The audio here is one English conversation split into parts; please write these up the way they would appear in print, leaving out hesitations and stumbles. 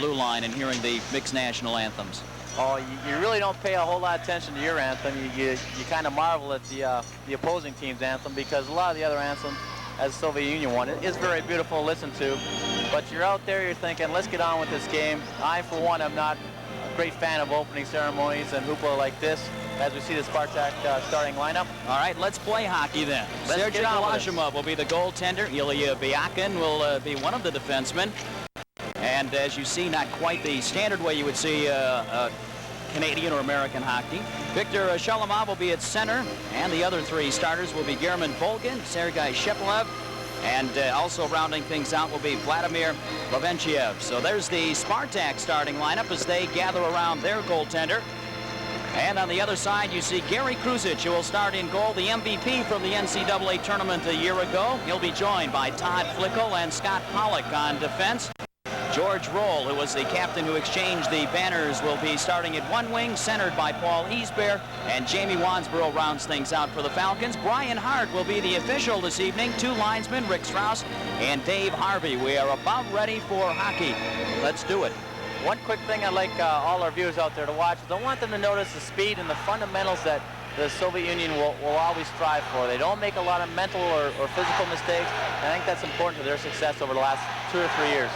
blue line and hearing the mixed national anthems? Oh, you really don't pay a whole lot of attention to your anthem. You kind of marvel at the opposing team's anthem, because a lot of the other anthems, as the Soviet Union one, it is very beautiful to listen to. But you're out there, you're thinking, let's get on with this game. I, for one, am not a great fan of opening ceremonies and hoopla like this, as we see the Spartak starting lineup. All right, let's play hockey then. S.Golошumov will be the goaltender. I.Bякин will be one of the defensemen. And as you see, not quite the standard way you would see Canadian or American hockey. V.Šalimov will be at center, and the other three starters will be V.Bolgin, S.Шепелев, and also rounding things out will be Vladimir Lavrentiev. So there's the Spartak starting lineup as they gather around their goaltender. And on the other side, you see Gary Kruzic, who will start in goal, the MVP from the NCAA tournament a year ago. He'll be joined by Todd Flickle and Scott Pollock on defense. George Roll, who was the captain who exchanged the banners, will be starting at one wing, centered by Paul Easbear, and Jamie Wansborough rounds things out for the Falcons. Brian Hart will be the official this evening. Two linesmen, Rick Strauss and Dave Harvey. We are about ready for hockey. Let's do it. One quick thing I'd like all our viewers out there to watch is I want them to notice the speed and the fundamentals that the Soviet Union will always strive for. They don't make a lot of mental or physical mistakes. I think that's important to their success over the last 2 or 3 years.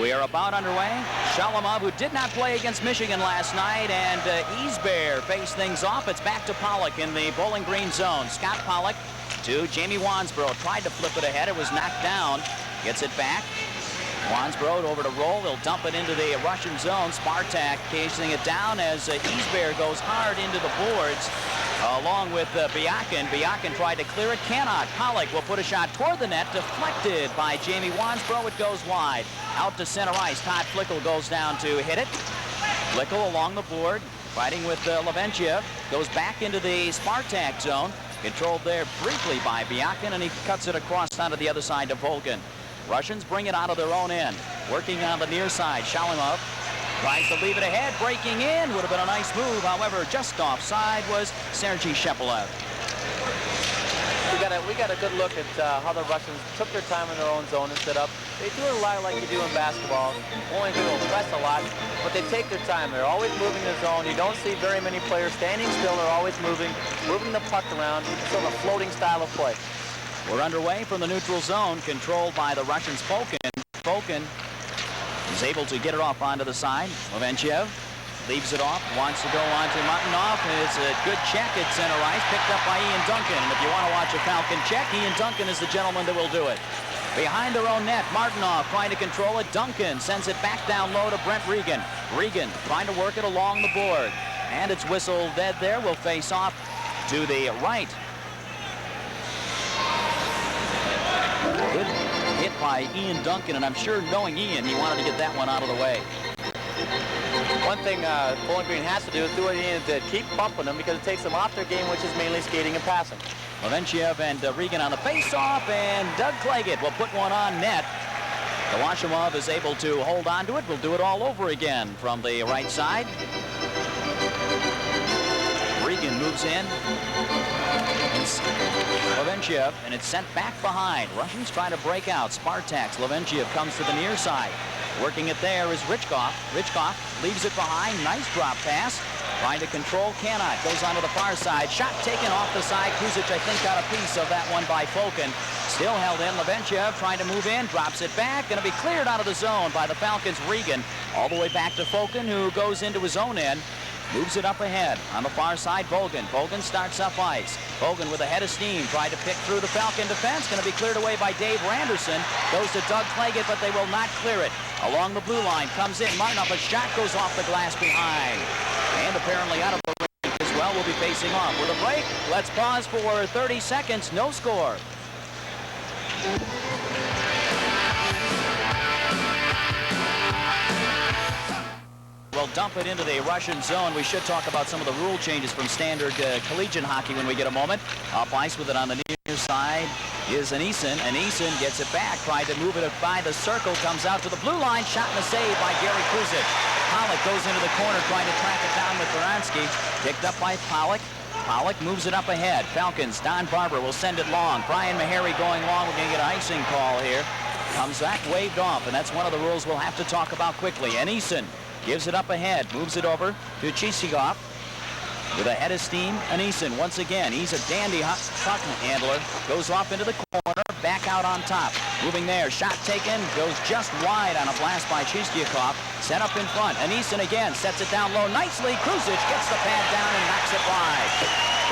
We are about underway. Šalimov, who did not play against Michigan last night, and Easbear face things off. It's back to Pollock in the Bowling Green zone. Scott Pollock to Jamie Wansborough. Tried to flip it ahead. It was knocked down. Gets it back. Wansborough over to Roll. He'll dump it into the Russian zone. Spartak casing it down as Easbear goes hard into the boards along with Bякин. Bякin tried to clear it, cannot. Pollock will put a shot toward the net, deflected by Jamie Wansborough. It goes wide. Out to center ice. Todd Flickle goes down to hit it. Flickle along the board, fighting with Lavrentiev. Goes back into the Spartak zone. Controlled there briefly by Bякin, and he cuts it across onto the other side to Volgin. Russians bring it out of their own end. Working on the near side. Šalimov tries to leave it ahead. Breaking in. Would have been a nice move. However, just offside was Sergei Shepelev. We got a good look at how the Russians took their time in their own zone and set up. They do it a lot like you do in basketball. Only people press a lot, but they take their time. They're always moving the zone. You don't see very many players standing still. They're always moving the puck around. It's sort of a floating style of play. We're underway from the neutral zone, controlled by the Russians' Fokhin. Fokhin is able to get it off onto the side. Lavrentiev leaves it off, wants to go on to Martinov. It's a good check at center ice, picked up by Ian Duncan. And if you want to watch a Falcon check, Ian Duncan is the gentleman that will do it. Behind their own net, Martinov trying to control it. Duncan sends it back down low to Brent Regan. Regan trying to work it along the board. And it's whistled dead there. Will face off to the right. Good hit by Ian Duncan, and I'm sure knowing Ian, he wanted to get that one out of the way. One thing Bowling Green has to do is do what Ian did. Keep bumping them because it takes them off their game, which is mainly skating and passing. Lavrentiev and Regan on the face-off, and Doug Claggett will put one on net. Golошumov is able to hold on to it. We'll do it all over again from the right side. Regan moves in. It's Lavrentiev, and it's sent back behind. Russians try to break out. Spartak's Lavrentiev comes to the near side. Working it there is Ryczkov. Ryczkov leaves it behind. Nice drop pass. Trying to control, cannot. Goes onto the far side. Shot taken off the side. Kruzic, I think, got a piece of that one by Fokhin. Still held in. Lavrentiev trying to move in. Drops it back. Going to be cleared out of the zone by the Falcons' Regan. All the way back to Fokhin, who goes into his own end. Moves it up ahead. On the far side, Volgin. Volgin starts up ice. Volgin with a head of steam. Tried to pick through the Falcon defense. Going to be cleared away by Dave Randerson. Goes to Doug Claggett, but they will not clear it. Along the blue line comes in. Martinov, a shot goes off the glass behind. And apparently out of the ring as well. Will be facing off. With a break, let's pause for 30 seconds. No score. We'll dump it into the Russian zone. We should talk about some of the rule changes from standard collegiate hockey when we get a moment. Up ice with it on the near side is Anisin. Anisin gets it back. Tried to move it by the circle. Comes out to the blue line. Shot and a save by Gary Kruzic. Pollock goes into the corner trying to track it down with Baranski. Picked up by Pollock. Pollock moves it up ahead. Falcons, Don Barber will send it long. Brian Meharry going long. We're going to get an icing call here. Comes back, waved off, and that's one of the rules we'll have to talk about quickly. Anison gives it up ahead, moves it over to Chistikov. With a head of steam, Anison once again. He's a dandy puck handler. Goes off into the corner, back out on top. Moving there, shot taken, goes just wide on a blast by Chistikov. Set up in front. Anison again sets it down low nicely. Kruzic gets the pad down and knocks it wide.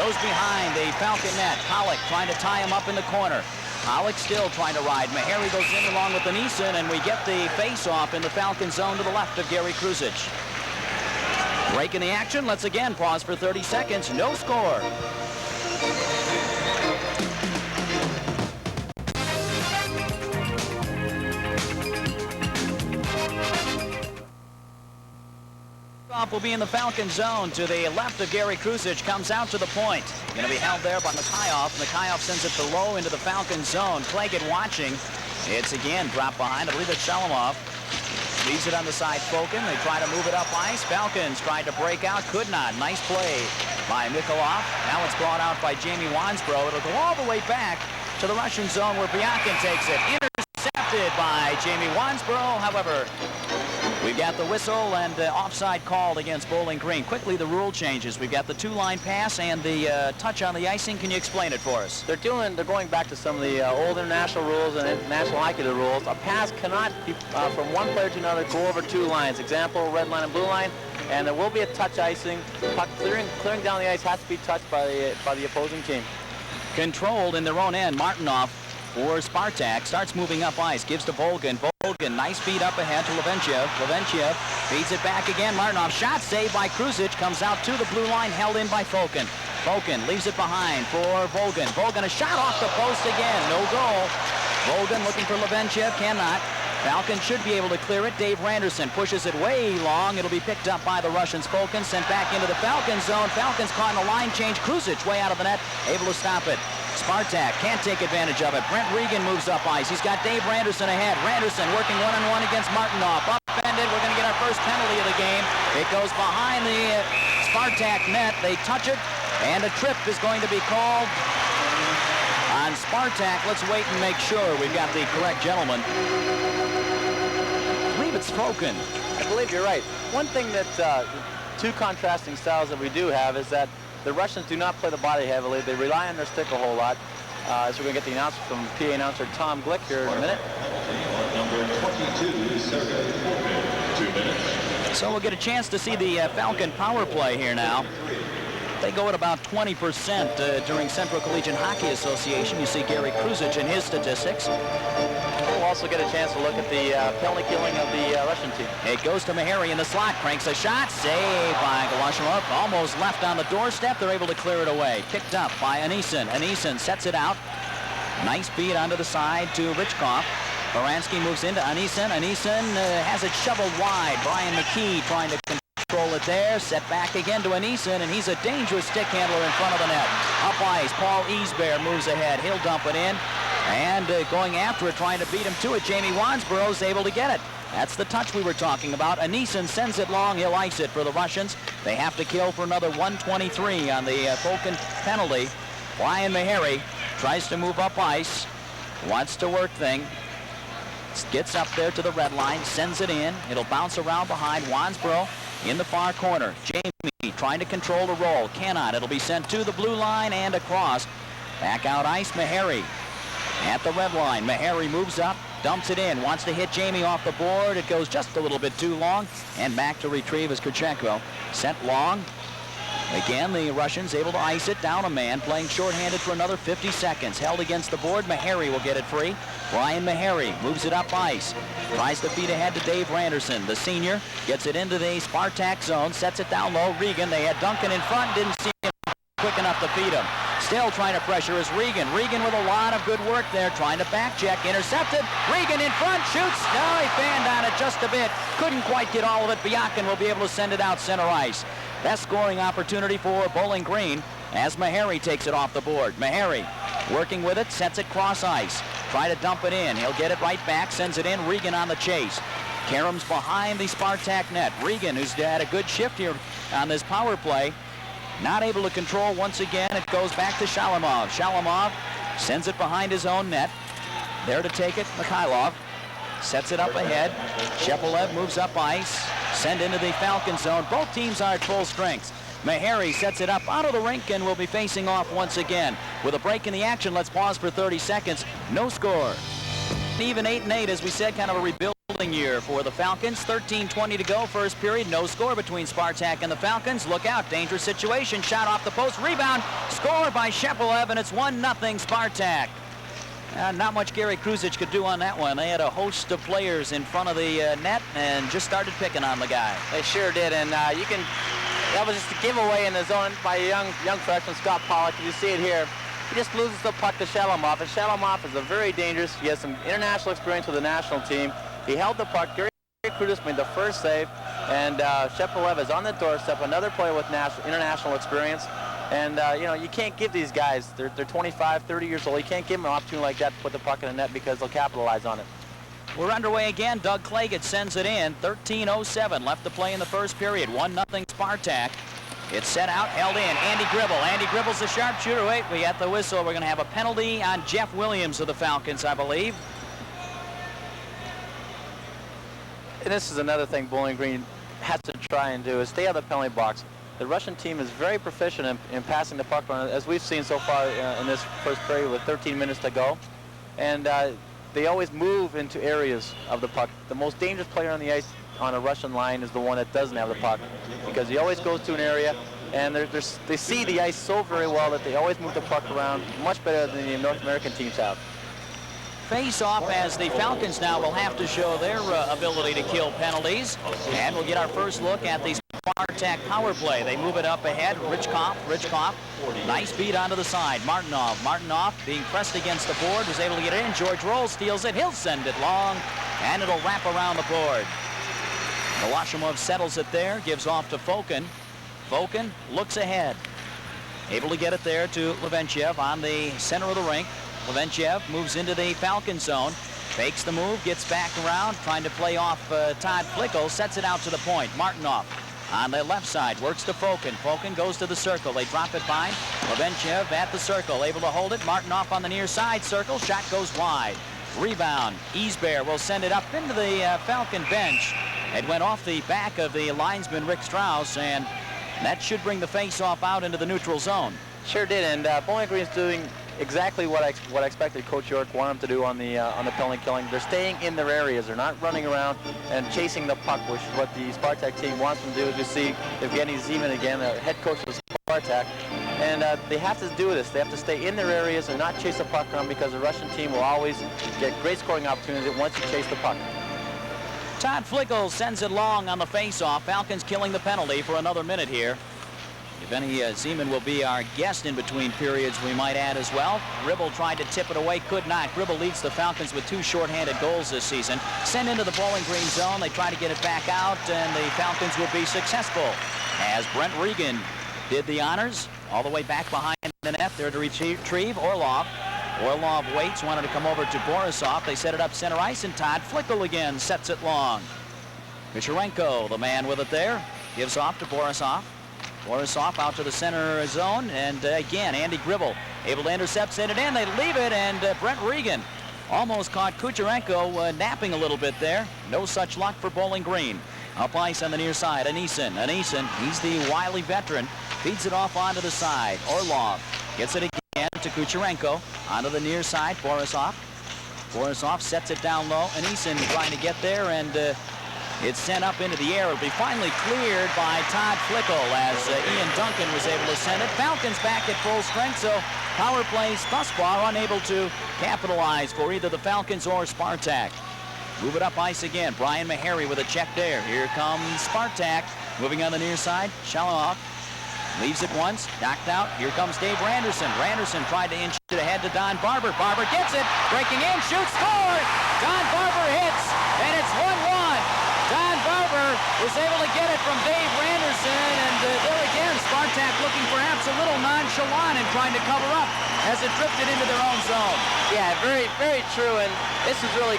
Goes behind the Falcon net. Pollock trying to tie him up in the corner. Pollock still trying to ride. Meharry goes in along with Anison, and we get the face-off in the Falcon zone to the left of Gary Kruzic. Break in the action. Let's again pause for 30 seconds. No score. Will be in the Falcon zone to the left of Gary Kruzic. Comes out to the point. Going to be held there by Mikhailov. Mikhailov sends it below into the Falcon zone. Plaget watching. It's again dropped behind. I believe it's Shalomov. Leaves it on the side, Fokин. They try to move it up ice. Falcons tried to break out, could not. Nice play by Mikhailov. Now it's brought out by Jamie Wansbrough. It'll go all the way back to the Russian zone where Byakin takes it. Intercepted by Jamie Wansbrough. However, we've got the whistle and offside called against Bowling Green. Quickly, the rule changes. We've got the two-line pass and the touch on the icing. Can you explain it for us? They're going back to some of the old international rules and national hockey rules. A pass cannot be from one player to another go over two lines. Example, red line and blue line. And there will be a touch icing. Puck clearing down the ice has to be touched by the opposing team. Controlled in their own end. Martinov for Spartak starts moving up ice. Gives to Volgin. Volgin, nice feed up ahead to Leventiev. Leventiev feeds it back again. Martinov shot saved by Kruzic. Comes out to the blue line, held in by Fokин. Fokin leaves it behind for Volgin. Volgin, a shot off the post again. No goal. Volgin looking for Leventiev. Cannot. Falcon should be able to clear it. Dave Randerson pushes it way long. It'll be picked up by the Russians. Fokin sent back into the Falcon zone. Falcons caught in a line change. Kruzic way out of the net, able to stop it. Spartak can't take advantage of it. Brent Regan moves up ice. He's got Dave Randerson ahead. Randerson working one-on-one against Martinov. Upended. We're going to get our first penalty of the game. It goes behind the Spartak net. They touch it, and a trip is going to be called on Spartak. Let's wait and make sure we've got the correct gentleman. I believe it's Fokин. I believe you're right. One thing that two contrasting styles that we do have is that the Russians do not play the body heavily. They rely on their stick a whole lot. So we're going to get the announcement from PA announcer Tom Glick here in a minute. Number 22, Sergei Fokin, 2 minutes. So we'll get a chance to see the Falcon power play here now. They go at about 20% during Central Collegiate Hockey Association. You see Gary Kruzic in his statistics. We'll also get a chance to look at the penalty killing of the Russian team. It goes to Meharry in the slot, cranks a shot, saved by Golosumov, almost left on the doorstep. They're able to clear it away. Picked up by Anison. Anison sets it out. Nice feed onto the side to Yczkov. Baranski moves into Anison. Anison has it shoveled wide. Brian McKee trying to control it there. Set back again to Anison, and he's a dangerous stick handler in front of the net. Up ice, Paul Easbear moves ahead. He'll dump it in. And going after it, trying to beat him to it, Jamie Wansbrough is able to get it. That's the touch we were talking about. Anison sends it long. He'll ice it for the Russians. They have to kill for another 1:23 on the Fokin penalty. Brian Meharry tries to move up ice. Wants to work thing. Gets up there to the red line. Sends it in. It'll bounce around behind Wansbrough in the far corner. Jamie trying to control the roll. Cannot. It'll be sent to the blue line and across. Back out ice, Meharry. At the red line, Meharry moves up, dumps it in, wants to hit Jamie off the board. It goes just a little bit too long, and back to retrieve is Kurchenko. Sent long. Again, the Russians able to ice it down a man, playing shorthanded for another 50 seconds. Held against the board. Meharry will get it free. Brian Meharry moves it up ice. Tries to feed ahead to Dave Randerson. The senior gets it into the Spartak zone, sets it down low. Regan, they had Duncan in front, didn't see him quick enough to feed him. Still trying to pressure is Regan. Regan with a lot of good work there, trying to back check. Intercepted. Regan in front, shoots. No, he fanned on it just a bit. Couldn't quite get all of it. Byakin will be able to send it out center ice. Best scoring opportunity for Bowling Green as Meharry takes it off the board. Meharry working with it, sets it cross ice. Try to dump it in. He'll get it right back, sends it in. Regan on the chase. Karams behind the Spartak net. Regan, who's had a good shift here on this power play, not able to control once again. It goes back to Shalomov. Shalomov sends it behind his own net. There to take it, Mikhailov. sets it up ahead. Shepelев moves up ice. Send into the Falcon zone. Both teams are at full strength. Meharry sets it up out of the rink and will be facing off once again. With a break in the action, let's pause for 30 seconds. No score. Even 8-8, as we said, kind of a rebuilding year for the Falcons. 13:20 to go, first period. No score between Spartak and the Falcons. Look out, dangerous situation. Shot off the post, rebound, score by Shepelев, and it's 1-0 Spartak. Not much Gary Kruzic could do on that one. They had a host of players in front of the net and just started picking on the guy. They sure did, and that was just a giveaway in the zone by a young freshman, Scott Pollock. You see it here. He just loses the puck to Shalomov, and Shalomov is a very dangerous. He has some international experience with the national team. He held the puck. Gary Kruzic made the first save, and Shepelев is on the doorstep, another player with international experience. And, you know, you can't give these guys, they're 25, 30 years old. You can't give them an opportunity like that to put the puck in the net because they'll capitalize on it. We're underway again. Doug Claggett sends it in. 13:07 left to play in the first period. 1-0 Spartak. It's set out, held in. Andy Gribble. Andy Gribble's the sharpshooter. Wait, we got the whistle. We're going to have a penalty on Jeff Williams of the Falcons, I believe. And this is another thing Bowling Green has to try and do is stay out of the penalty box. The Russian team is very proficient in passing the puck around, as we've seen so far in this first period with 13 minutes to go. And they always move into areas of the puck. The most dangerous player on the ice on a Russian line is the one that doesn't have the puck, because he always goes to an area, and they see the ice so very well that they always move the puck around much better than the North American teams have. Face off as the Falcons now will have to show their ability to kill penalties. And we'll get our first look at the Spartak power play. They move it up ahead. Ridgekopf, nice beat onto the side. Martinov being pressed against the board, was able to get it in. George Roll steals it. He'll send it long, and it'll wrap around the board. Golошumov settles it there, gives off to Fokин. Fokin looks ahead. Able to get it there to Lawrentiev on the center of the rink. Lawrentiev moves into the Falcon zone, fakes the move, gets back around, trying to play off Todd Flickel, sets it out to the point. Martinov on the left side, works to Fokин. Fokin goes to the circle. They drop it by. Lawrentiev at the circle, able to hold it. Martinov on the near side circle. Shot goes wide. Rebound. Isberg will send it up into the Falcon bench. It went off the back of the linesman Rick Strauss, and that should bring the face-off out into the neutral zone. Sure did, and Bowling Green's doing exactly what I expected Coach York wanted them to do on the penalty killing. They're staying in their areas. They're not running around and chasing the puck, which is what the Spartak team wants them to do. As you see, Evgeny Zeman again, the head coach of Spartak, and they have to do this. They have to stay in their areas and not chase the puck around, because the Russian team will always get great scoring opportunities once you chase the puck. Todd Flickel sends it long on the face-off. Falcons killing the penalty for another minute here. Evgeny Zeman will be our guest in between periods, we might add as well. Gribble tried to tip it away, could not. Gribble leads the Falcons with 2 shorthanded goals this season. Sent into the Bowling Green zone. They try to get it back out, and the Falcons will be successful, as Brent Regan did the honors all the way back behind the net there to retrieve Orlov. Orlov waits, wanted to come over to Borisov. They set it up center ice, and Todd Flickel again sets it long. Kучеренko, the man with it there, gives off to Borisov. Borisov out to the center zone, and again, Andy Gribble able to intercept, send it in. They leave it, and Brent Regan almost caught Kучеренko napping a little bit there. No such luck for Bowling Green. Up ice on the near side, Anisin, he's the wily veteran, feeds it off onto the side. Orlov gets it again to Kучеренko, onto the near side, Borisov. Borisov sets it down low. Anisin trying to get there, and it's sent up into the air. It'll be finally cleared by Todd Flickel as Ian Duncan was able to send it. Falcons back at full strength, so power plays thus far unable to capitalize for either the Falcons or Spartak. Move it up ice again. Brian Meharry with a check there. Here comes Spartak. Moving on the near side. Shaloff leaves it once. Knocked out. Here comes Dave Randerson. Randerson tried to inch it ahead to Don Barber. Barber gets it. Breaking in. Shoots. Score! Don Barber hits. And it's 1-1. Don Barber was able to get it from Dave Randerson. And there again, Spartak looking perhaps a little nonchalant and trying to cover up as it drifted into their own zone. Yeah, very, very true. And this is really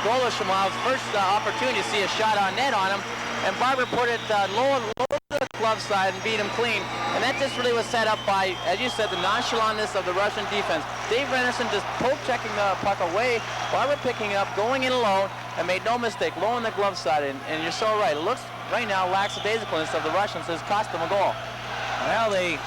Goloshumov's first opportunity to see a shot on net on him. And Barber put it low to the glove side and beat him clean. And that just really was set up by, as you said, the nonchalantness of the Russian defense. Dave Rennerson just poke-checking the puck away, Barber picking it up, going in alone, and made no mistake, low on the glove side. And you're so right. It looks right now lackadaisicalness of the Russians has cost them a goal. Well, the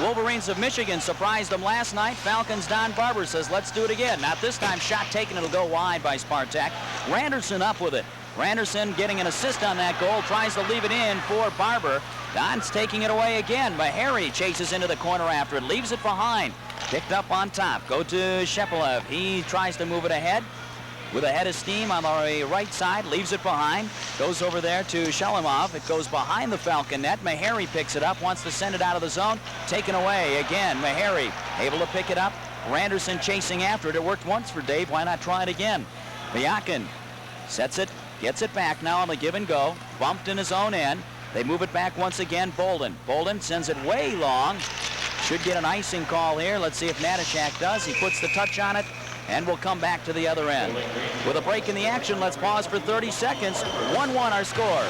Wolverines of Michigan surprised them last night. Falcons' Don Barber says, let's do it again. Not this time, shot taken, it'll go wide by Spartak. Randerson up with it. Randerson getting an assist on that goal, tries to leave it in for Barber. Don's taking it away again. Meharry chases into the corner after it, leaves it behind. Picked up on top, go to Shepelev. He tries to move it ahead with a head of steam on the right side, leaves it behind, goes over there to Shalimov. It goes behind the Falcon net. Meharry picks it up, wants to send it out of the zone, taken away again. Meharry able to pick it up. Randerson chasing after it. It worked once for Dave, why not try it again? I.Bякin sets it, gets it back now on the give and go, bumped in his own end. They move it back once again. Boulden sends it way long. Should get an icing call here. Let's see if Natashak does. He puts the touch on it, and we'll come back to the other end. With a break in the action, let's pause for 30 seconds. 1-1 our score.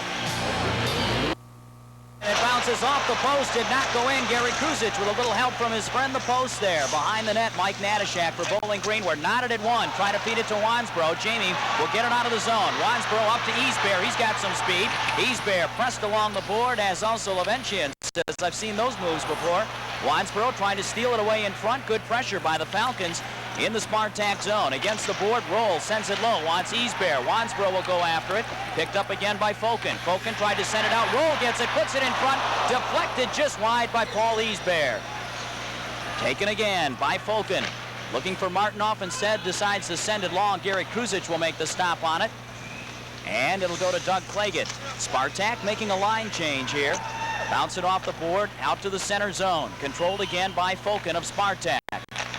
And it bounces off the post, did not go in. Gary Kruzic with a little help from his friend the post there. Behind the net, Mike Natashak for Bowling Green. We're knotted at one, trying to feed it to Wansbro. Jamie will get it out of the zone. Wansbro up to Easbear. He's got some speed. Easbear pressed along the board, as also Lavenchian says. I've seen those moves before. Wansbro trying to steal it away in front. Good pressure by the Falcons in the Spartak zone. Against the board, Roll sends it low, wants Easbear. Wansbro will go after it. Picked up again by Fokин. Fokin tried to send it out. Roll gets it, puts it in front. Deflected just wide by Paul Easbear. Taken again by Fokin. Looking for Martinoff instead, decides to send it long. Gary Kruzic will make the stop on it. And it'll go to Doug Claggett. Spartak making a line change here. Bounce it off the board, out to the center zone. Controlled again by Fokin of Spartak.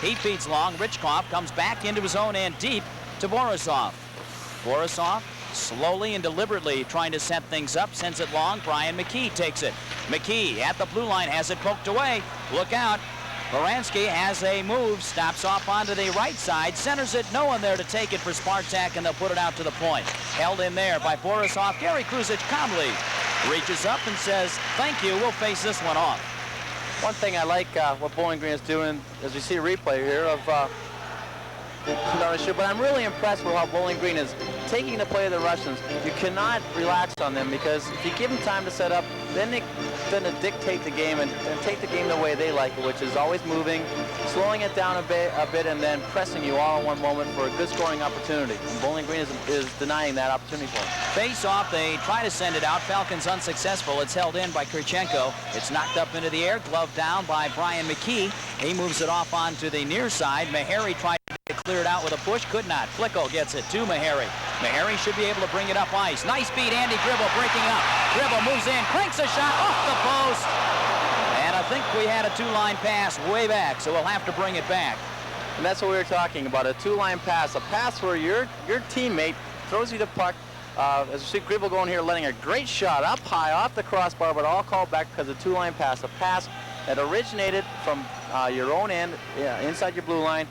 He feeds long. Ritchkoff comes back into his own end deep to Borisov. Borisov slowly and deliberately trying to set things up. Sends it long. Brian McKee takes it. McKee at the blue line has it poked away. Look out. Baranski has a move. Stops off onto the right side. Centers it. No one there to take it for Spartak, and they'll put it out to the point. Held in there by Borisov. Gary Kruzic calmly reaches up and says, thank you. We'll face this one off. One thing I like what Bowling Green is doing, as we see a replay here of but I'm really impressed with how Bowling Green is taking the play of the Russians. You cannot relax on them, because if you give them time to set up, then they're going to dictate the game and take the game the way they like it, which is always moving, slowing it down a bit, and then pressing you all in one moment for a good scoring opportunity. And Bowling Green is denying that opportunity for them. Face off, they try to send it out. Falcons unsuccessful. It's held in by Kurchenko. It's knocked up into the air, gloved down by Brian McKee. He moves it off onto the near side. Meharry tried to clear it out with a push, could not. Flicko gets it to Meharry. Meharry should be able to bring it up ice. Nice beat, Andy Gribble breaking up. Gribble moves in, cranks a shot off the post. And I think we had a two-line pass way back, so we'll have to bring it back. And that's what we were talking about, a two-line pass. A pass where your teammate throws you the puck. As you see Gribble going here, letting a great shot up high off the crossbar, but all called back because of two-line pass. A pass that originated from your own end, inside your blue line,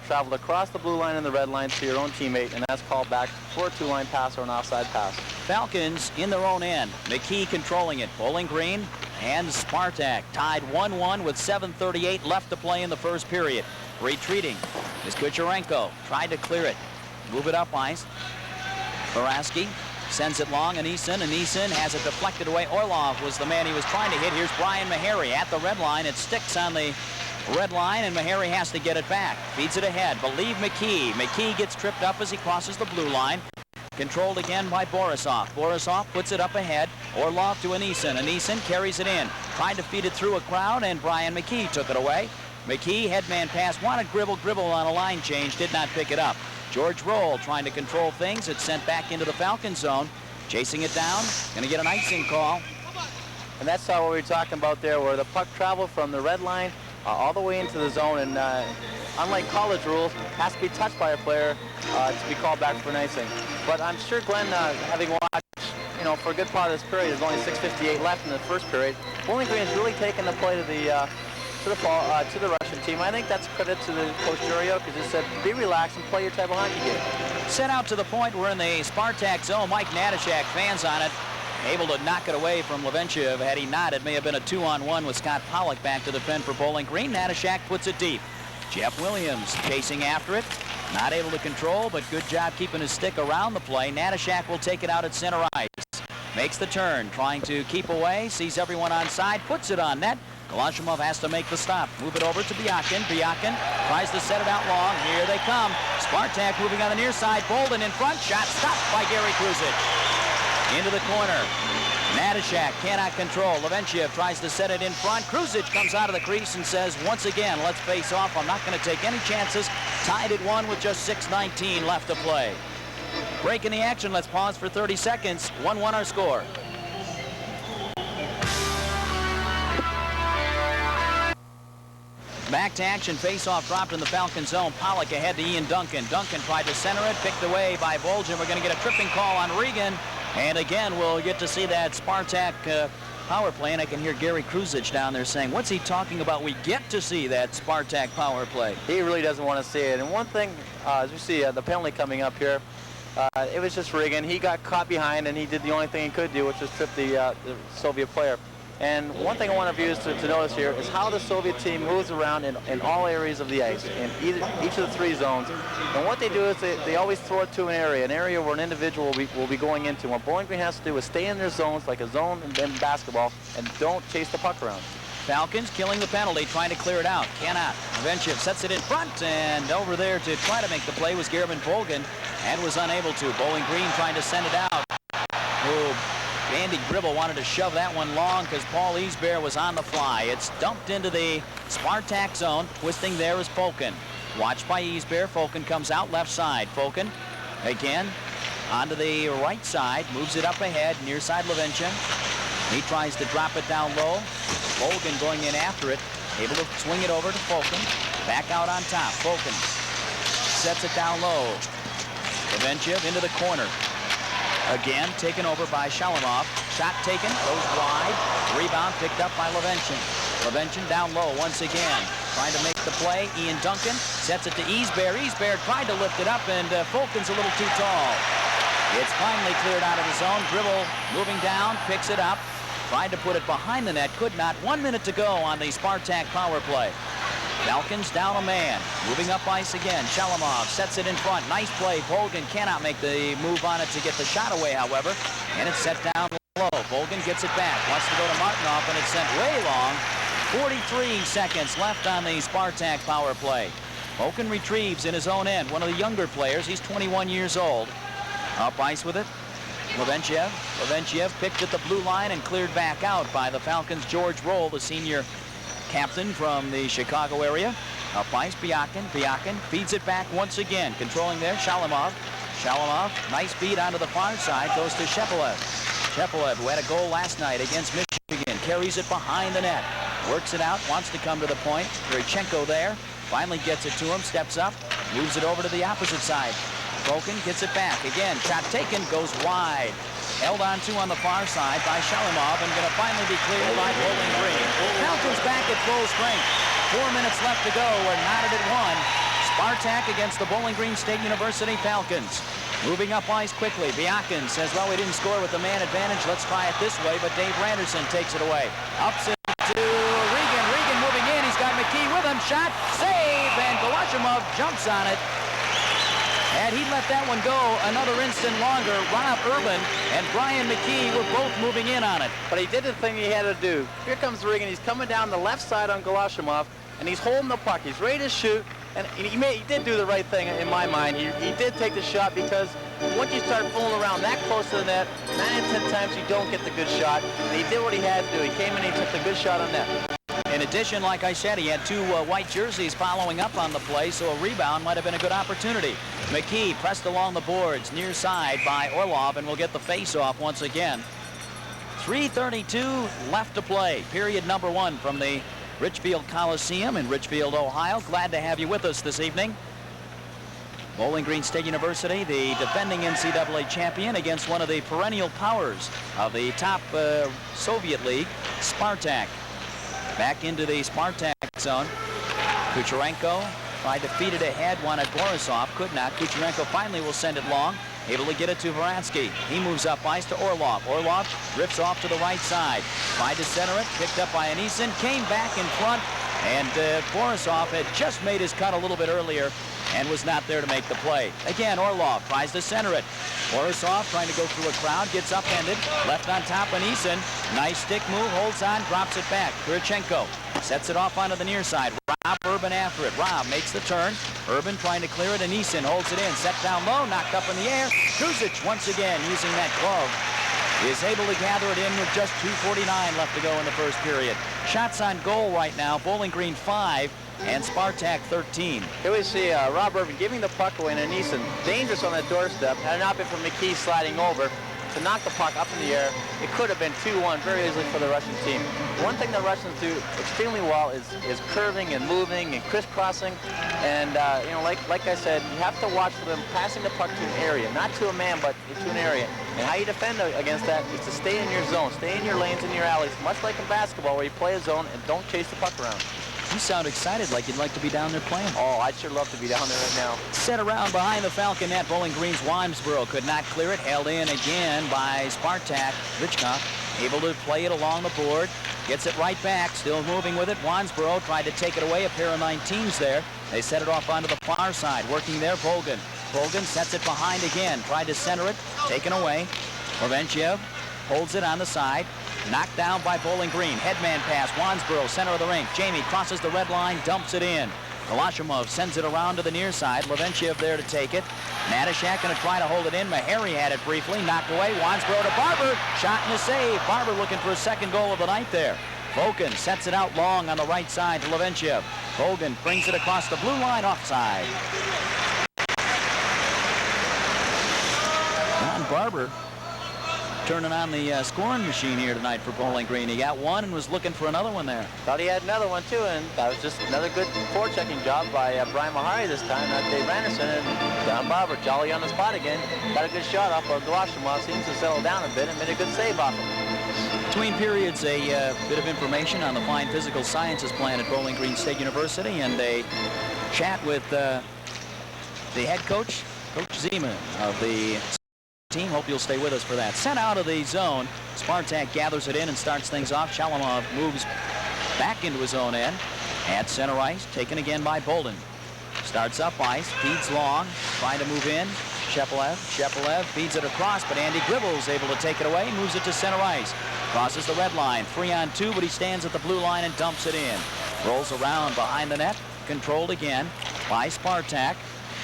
traveled across the blue line and the red line to your own teammate, and that's called back for a two-line pass or an offside pass. Falcons in their own end. McKee controlling it. Bowling Green and Spartak tied 1-1 with 7:38 left to play in the first period. Retreating is Kучеренко. Tried to clear it. Move it up ice. Baraski sends it long. Anisin has it deflected away. Orlov was the man he was trying to hit. Here's Brian Meharry at the red line. It sticks on the red line, and Meharry has to get it back. Feeds it ahead. Believe McKee. McKee gets tripped up as he crosses the blue line. Controlled again by Borisov. Borisov puts it up ahead. Orlov to Anisin. Anisin carries it in. Tried to feed it through a crowd, and Brian McKee took it away. McKee, headman pass, wanted Gribble. Gribble on a line change, did not pick it up. George Roll trying to control things. It's sent back into the Falcon zone. Chasing it down. Going to get an icing call. And that's what we were talking about there, where the puck traveled from the red line all the way into the zone, and unlike college rules, has to be touched by a player to be called back for an icing. But I'm sure Glenn, having watched, for a good part of this period, there's only 6:58 left in the first period. Bowling Green has really taken the play to the Russian team. I think that's credit to the coach Jurio, because he said, be relaxed and play your type of hockey game. Set out to the point. We're in the Spartak zone. Mike Natashak fans on it. able to knock it away from Lawrentiev. Had he not, it may have been a 2-on-1 with Scott Pollock back to defend for Bowling Green. Natashak puts it deep. Jeff Williams chasing after it. Not able to control, but good job keeping his stick around the play. Natashak will take it out at center ice. Makes the turn, trying to keep away. Sees everyone on side, puts it on net. Goloshumov has to make the stop. Move it over to Byakin. Byakin tries to set it out long. Here they come. Spartak moving on the near side. Boulden in front. Shot stopped by Gary Kruzic. Into the corner. Natashak cannot control. Lawrentiev tries to set it in front. Kruzic comes out of the crease and says, once again, let's face off. I'm not going to take any chances. Tied at 1 with just 6:19 left to play. Break in the action. Let's pause for 30 seconds. 1-1 our score. Back to action. Face-off dropped in the Falcon zone. Pollock ahead to Ian Duncan. Duncan tried to center it. Picked away by Volgin. We're going to get a tripping call on Regan. And again, we'll get to see that Spartak power play. And I can hear Gary Kruzic down there saying, what's he talking about? We get to see that Spartak power play. He really doesn't want to see it. And one thing, as we see the penalty coming up here, it was just Regan. He got caught behind, and he did the only thing he could do, which was trip the Soviet player. And one thing I want our viewers to notice here is how the Soviet team moves around in all areas of the ice, in each of the 3 zones. And what they do is they always throw it to an area where an individual will be going into. What Bowling Green has to do is stay in their zones like a zone in basketball and don't chase the puck around. Falcons killing the penalty, trying to clear it out. Cannot. Lawrentiev sets it in front, and over there to try to make the play was Gerben Volgin, and was unable to. Bowling Green trying to send it out. Andy Gribble wanted to shove that one long because Paul Easbear was on the fly. It's dumped into the Spartak zone. Twisting there is Fölken. Watched by Easbear. Fölken comes out left side. Fölken again onto the right side. Moves it up ahead. Near side Lawrentiev. He tries to drop it down low. Volgin going in after it. Able to swing it over to Fölken. Back out on top. Fölken sets it down low. Lawrentiev into the corner. Again, taken over by Shalomov. Shot taken, goes wide. Rebound picked up by Lawrentiev. Lawrentiev down low once again. Trying to make the play. Ian Duncan sets it to Easbear. Easbear tried to lift it up, and Fölken's a little too tall. It's finally cleared out of the zone. Gribble moving down, picks it up. Tried to put it behind the net, could not. 1 minute to go on the Spartak power play. Falcons down a man. Moving up ice again. Shalomov sets it in front. Nice play. Volgin cannot make the move on it to get the shot away, however. And it's set down low. Volgin gets it back. Wants to go to Martinov, and it's sent way long. 43 seconds left on the Spartak power play. Volgin retrieves in his own end. One of the younger players. He's 21 years old. Up ice with it. Lawrentiev. Lawrentiev picked at the blue line and cleared back out by the Falcons' George Roll, the senior captain from the Chicago area. Up ice, Byakin. Byakin feeds it back once again. Controlling there, Shalomov. Shalomov, nice feed onto the far side, goes to Shepelев. Shepelев, who had a goal last night against Michigan, carries it behind the net. Works it out, wants to come to the point. Yu.Ryczenko there, finally gets it to him, steps up, moves it over to the opposite side. Fölken gets it back. Again, shot taken, goes wide. Held on to on the far side by Shalomov, and going to finally be cleared by Bowling Green. Falcons back at full strength. 4 minutes left to go. We're knotted at 1. Spartak against the Bowling Green State University Falcons. Moving up ice quickly. Byakin says, well, we didn't score with the man advantage. Let's try it this way, but Dave Randerson takes it away. Ups it to Regan. Regan moving in. He's got McKee with him. Shot, save, and Goloshumov jumps on it. Had he let that one go another instant longer, Rob Urban and Brian McKee were both moving in on it. But he did the thing he had to do. Here comes Regan. He's coming down the left side on Goloshumov, and he's holding the puck. He's ready to shoot, and he did do the right thing in my mind. He did take the shot, because once you start fooling around that close to the net, 9 out of 10 times you don't get the good shot. And he did what he had to do. He came in and he took the good shot on net. In addition, like I said, he had 2 white jerseys following up on the play, so a rebound might have been a good opportunity. McKee pressed along the boards, near side by Orlov, and will get the face-off once again. 3:32 left to play. Period number 1 from the Richfield Coliseum in Richfield, Ohio. Glad to have you with us this evening. Bowling Green State University, the defending NCAA champion, against one of the perennial powers of the top Soviet League, Spartak. Back into the Spartak zone. Kucherenko tried to feed it ahead, wanted Borisov, could not. Kucherenko finally will send it long. able to get it to Varansky. He moves up ice to Orlov. Orlov drifts off to the right side. Tried to center it, picked up by Anison, came back in front, and Borisov had just made his cut a little bit earlier and was not there to make the play. Again, Orlov tries to center it. Borisov trying to go through a crowd, gets upended, left on top Anison. Nice stick move, holds on, drops it back. V.Dorощenko sets it off onto the near side. Rob Urban after it. Rob makes the turn. Urban trying to clear it. Anison holds it in. Set down low. Knocked up in the air. Kuzic once again using that glove is able to gather it in with just 2:49 left to go in the first period. Shots on goal right now. Bowling Green 5 and Spartak 13. Here we see Rob Urban giving the puck away, and Anison dangerous on the doorstep. Had it not been for McKee sliding over to knock the puck up in the air, it could have been 2-1 very easily for the Russian team. One thing the Russians do extremely well is curving and moving and crisscrossing. And you know, like I said, you have to watch for them passing the puck to an area, not to a man, but to an area. And how you defend against that is to stay in your zone, stay in your lanes, in your alleys, much like in basketball where you play a zone and don't chase the puck around. You sound excited, like you'd like to be down there playing. Oh, I'd sure love to be down there right now. Set around behind the Falcon net. Bowling Green's Wamsboro could not clear it. Held in again by Spartak. Ridgekop able to play it along the board. Gets it right back. Still moving with it. Wamsboro tried to take it away. A pair of 19s there. They set it off onto the far side. Working there, Volgan. Volgan sets it behind again. Tried to center it. Taken away. Lawrentiev holds it on the side. Knocked down by Bowling Green. Headman pass. Wamsboro, center of the rink. Jamie crosses the red line, dumps it in. Golashumov sends it around to the near side. Lawrentiev there to take it. Natashak going to try to hold it in. Meharry had it briefly. Knocked away. Wamsboro to Barber. Shot and a save. Barber looking for a second goal of the night there. Volgan sets it out long on the right side to Lawrentiev. Volgan brings it across the blue line offside. John Barber turning on the scoring machine here tonight for Bowling Green. He got one and was looking for another one there. Thought he had another one too, and that was just another good forechecking job by Brian Meharry this time, not Dave Anderson. And John Barber jolly on the spot again. Got a good shot off of Golashumov. Seems to settle down a bit and made a good save off him. Between periods, a bit of information on the fine physical sciences plan at Bowling Green State University, and a chat with the head coach, Coach Zeman of the team. Hope you'll stay with us for that. Sent out of the zone. Spartak gathers it in and starts things off. Shalomov moves back into his own end. At center ice, taken again by Bolden. Starts up ice, feeds long, trying to move in. Shepelev feeds it across, but Andy Gribble's able to take it away, moves it to center ice. Crosses the red line, 3-on-2, but he stands at the blue line and dumps it in. Rolls around behind the net, controlled again by Spartak.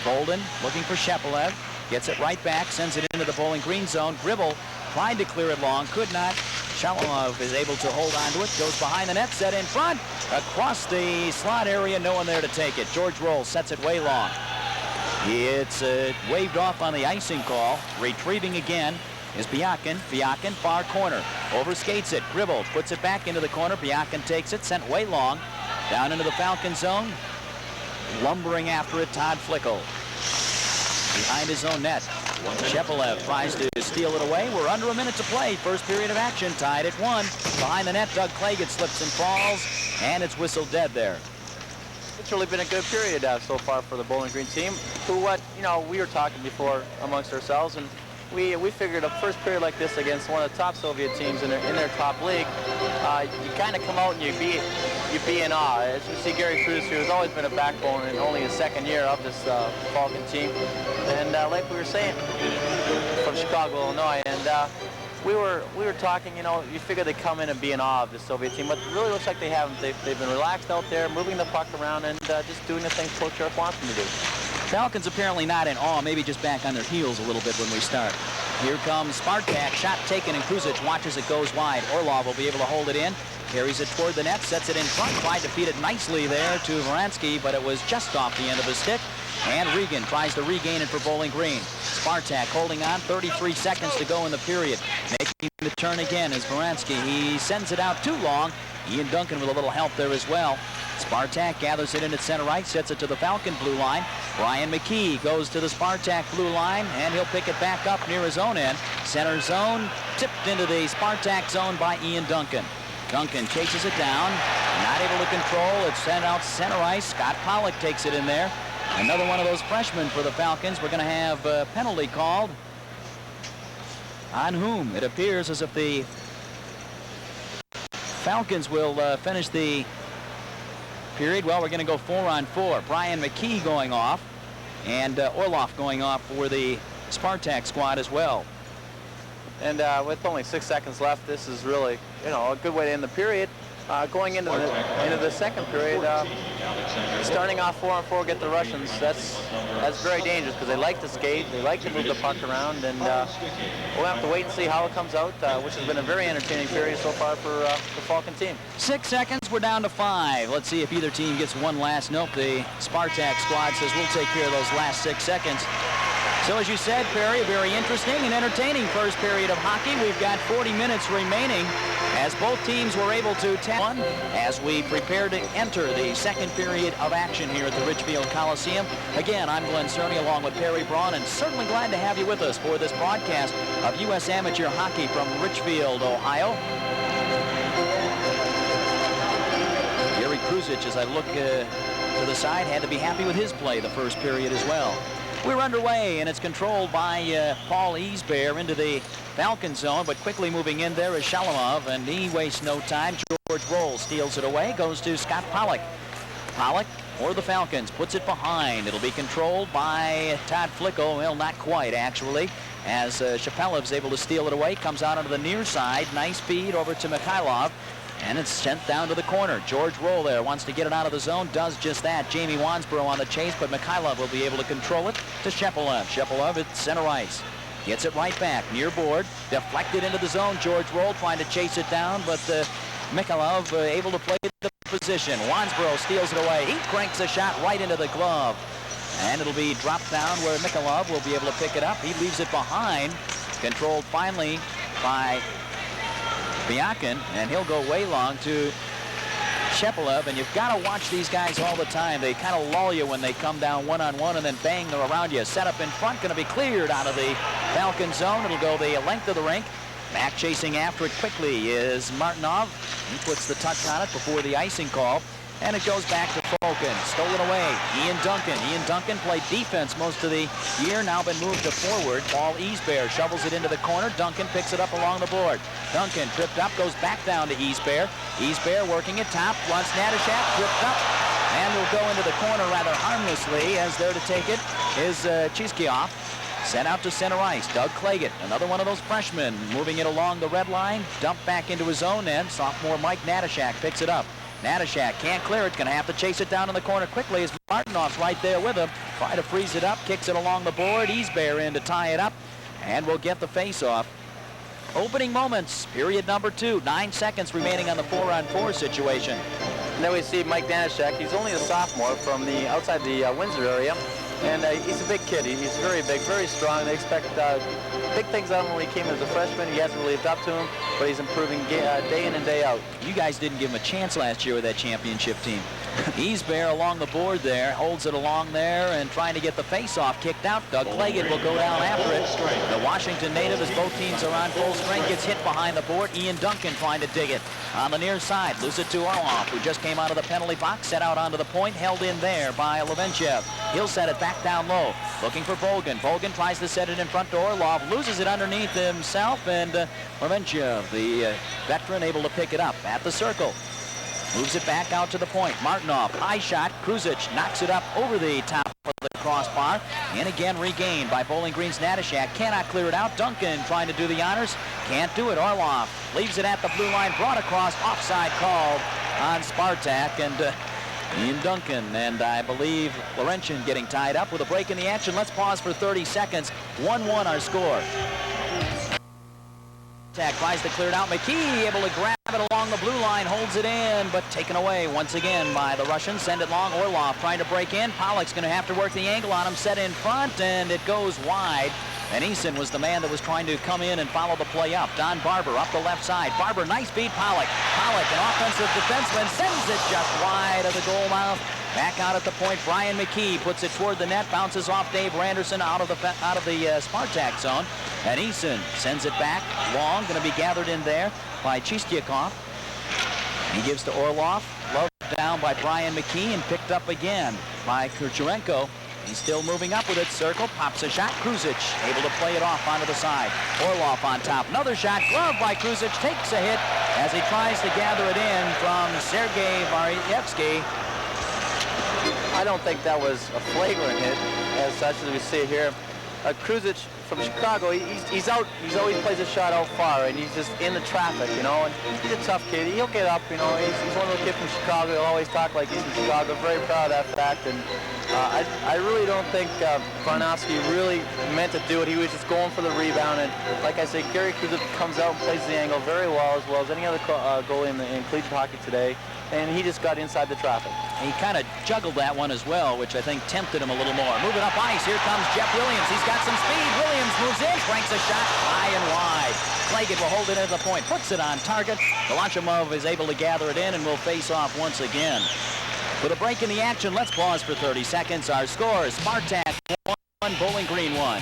Bolden looking for Shepelev. Gets it right back, sends it into the Bowling Green zone. Gribble tried to clear it long, could not. Shalomov is able to hold on to it, goes behind the net, set in front, across the slot area, no one there to take it. George Rolls sets it way long. It's waved off on the icing call. Retrieving again is Byakin. Byakin, far corner, overskates it. Gribble puts it back into the corner. Byakin takes it, sent way long, down into the Falcon zone. Lumbering after it, Todd Flickel. Behind his own net. Shepelev tries to steal it away. We're under a minute to play. First period of action, tied at 1. Behind the net, Doug Claggett slips and falls, and it's whistled dead there. It's really been a good period so far for the Bowling Green team. Who, we were talking before amongst ourselves, and we figured a first period like this against one of the top Soviet teams in their top league, you kind of come out and you be in awe. As you see, Gary Cruz, who has always been a backbone in only his second year of this Falcon team, and like we were saying, from Chicago, Illinois, and we were talking, you figure they come in and be in awe of the Soviet team, but it really looks like they haven't. They've been relaxed out there, moving the puck around, and just doing the things Coach Sharp wants them to do. Falcons apparently not in awe, maybe just back on their heels a little bit when we start. Here comes Spartak, shot taken, and Kuzic watches it goes wide. Orlov will be able to hold it in, carries it toward the net, sets it in front, tried to feed it nicely there to Varansky, but it was just off the end of his stick. And Regan tries to regain it for Bowling Green. Spartak holding on, 33 seconds to go in the period. Making the turn again is Varansky. He sends it out too long. Ian Duncan with a little help there as well. Spartak gathers it in at center right, sets it to the Falcon blue line. Brian McKee goes to the Spartak blue line, and he'll pick it back up near his own end. Center zone, tipped into the Spartak zone by Ian Duncan. Duncan chases it down, not able to control. It's sent out center ice. Scott Pollock takes it in there. Another one of those freshmen for the Falcons. We're going to have a penalty called on whom it appears as if the Falcons will finish the period. Well, we're going to go 4-on-4. Brian McKee going off, and Orloff going off for the Spartak squad as well. And with only 6 seconds left, this is really, a good way to end the period. Going into the second period, starting off 4-on-4 get the Russians, that's very dangerous because they like to skate, they like to move the puck around, and we'll have to wait and see how it comes out, which has been a very entertaining period so far for the Falcon team. 6 seconds, we're down to 5. Let's see if either team gets one last. Nope, the Spartak squad says we'll take care of those last 6 seconds. So as you said, Perry, a very interesting and entertaining first period of hockey. We've got 40 minutes remaining as both teams were able to tap one as we prepare to enter the second period of action here at the Richfield Coliseum. Again, I'm Glenn Cerny along with Perry Braun, and certainly glad to have you with us for this broadcast of U.S. Amateur Hockey from Richfield, Ohio. Gary Kruzich, as I look to the side, had to be happy with his play the first period as well. We're underway, and it's controlled by Paul Easbear into the Falcon zone, but quickly moving in there is Shalomov, and he wastes no time. George Roll steals it away, goes to Scott Pollock. Pollock, or the Falcons, puts it behind. It'll be controlled by Todd Flicko. Well, not quite, actually, as Shepelev's able to steal it away. Comes out onto the near side. Nice feed over to Mikhailov. And it's sent down to the corner. George Roll there wants to get it out of the zone, does just that. Jamie Wansborough on the chase, but Mikhailov will be able to control it to Shepelev. Shepelev at center ice. Gets it right back, near board. Deflected into the zone. George Roll trying to chase it down, but Mikhailov able to play the position. Wansborough steals it away. He cranks a shot right into the glove. And it'll be dropped down where Mikhailov will be able to pick it up. He leaves it behind. Controlled finally by Byakin, and he'll go way long to Shepelev, and you've got to watch these guys all the time. They kind of lull you when they come down one-on-one, and then bang, they're around you. Set up in front, going to be cleared out of the Falcon zone. It'll go the length of the rink. Back chasing after it quickly is Martinov. He puts the touch on it before the icing call, and it goes back to Fokins. Stolen away. Ian Duncan. Ian Duncan played defense most of the year, now been moved to forward. Paul Easbear shovels it into the corner. Duncan picks it up along the board. Duncan tripped up, goes back down to Easbear. Easbear working it top, wants Natashak, tripped up, and will go into the corner rather harmlessly, as there to take it is Chiskioff. Sent out to center ice. Doug Claggett, another one of those freshmen, moving it along the red line, dumped back into his own end. Sophomore Mike Natashak picks it up. Natashak can't clear it, going to have to chase it down in the corner quickly as Martinov's right there with him. Try to freeze it up, kicks it along the board. Easbear in to tie it up, and we'll get the face-off. Opening moments, period number 2. 9 seconds remaining on the 4-on-4 situation. And then we see Mike Danishek. He's only a sophomore from the outside the Windsor area. And he's a big kid. He's very big, very strong. They expect big things out of him when he came as a freshman. He hasn't really lived up to him, but he's improving day in and day out. You guys didn't give him a chance last year with that championship team. Easbear along the board there, holds it along there and trying to get the face-off kicked out. Doug Claggett will go down after it. The Washington native, as both teams are on full strength, gets hit behind the board. Ian Duncan trying to dig it on the near side. Lose it to Orloff, who just came out of the penalty box, set out onto the point, held in there by Lawrentiev. He'll set it back down low, looking for Volgan. Volgan tries to set it in front to Orlov, loses it underneath himself, and Lawrentiev, the veteran, able to pick it up at the circle. Moves it back out to the point. Martinov, high shot. Kruzich knocks it up over the top of the crossbar. And again regained by Bowling Green's Natashak. Cannot clear it out. Duncan trying to do the honors. Can't do it. Orlov leaves it at the blue line. Brought across. Offside called on Spartak. And Ian Duncan and I believe Laurentian getting tied up with a break in the action. Let's pause for 30 seconds. 1-1 our score. Tries to clear it out. McKee able to grab it along the blue line, holds it in, but taken away once again by the Russians. Send it long. Orlov trying to break in. Pollock's going to have to work the angle on him. Set in front, and it goes wide. And Eason was the man that was trying to come in and follow the play up. Don Barber up the left side. Barber, nice beat. Pollock, an offensive defenseman, sends it just wide of the goal mouth. Back out at the point, Brian McKee puts it toward the net, bounces off Dave Randerson out of the Spartak zone. And Eason sends it back long, going to be gathered in there by Chistyakov. He gives to Orlov, loved down by Brian McKee and picked up again by Kucherenko. He's still moving up with it. Circle, pops a shot. Kruzic able to play it off onto the side. Orlov on top. Another shot. Glove by Kruzic. Takes a hit as he tries to gather it in from Sergei Varyevsky. I don't think that was a flagrant hit as such as we see here. Kruzic from Chicago, he's out. He always plays a shot out far, and he's just in the traffic, you know. And he's a tough kid. He'll get up, you know. He's one of those kids from Chicago. He'll always talk like he's from Chicago. Very proud of that fact. And I really don't think Varnowski really meant to do it. He was just going for the rebound. And like I said, Gary Kruzic comes out and plays the angle very well as any other goalie in collegiate hockey today. And he just got inside the traffic. He kind of juggled that one as well, which I think tempted him a little more. Moving up ice, here comes Jeff Williams. He's got some speed. Williams moves in, cranks a shot high and wide. Claggett will hold it at the point, puts it on target. Golashimov is able to gather it in and will face off once again. With a break in the action, let's pause for 30 seconds. Our score is Spartak 1, Bowling Green 1.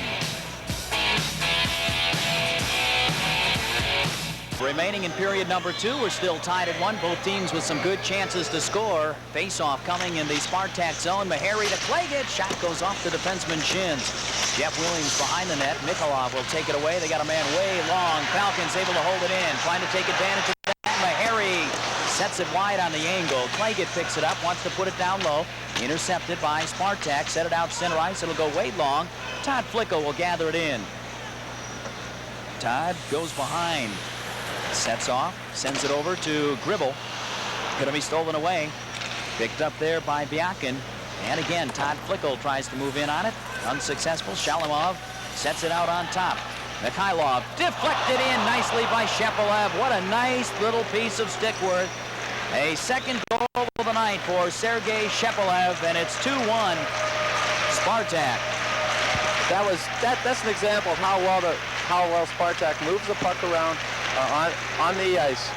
Remaining in period number 2, we're still tied at 1. Both teams with some good chances to score. Face-off coming in the Spartak zone. Meharry to Claggett. Shot goes off the defenseman's shins. Jeff Williams behind the net. Michalov will take it away. They got a man way long. Falcons able to hold it in. Trying to take advantage of that. Meharry sets it wide on the angle. Claggett picks it up. Wants to put it down low. Intercepted by Spartak. Set it out center ice. It'll go way long. Todd Flicko will gather it in. Todd goes behind. Sets off, sends it over to Gribble. Going to be stolen away. Picked up there by Byakin. And again, Todd Flicko tries to move in on it. Unsuccessful. Shalimov sets it out on top. Mikhailov deflected in nicely by Shepelev. What a nice little piece of stick work. A second goal of the night for Sergei Shepelev, and it's 2-1 Spartak. That's an example of how well Spartak moves the puck around on the ice.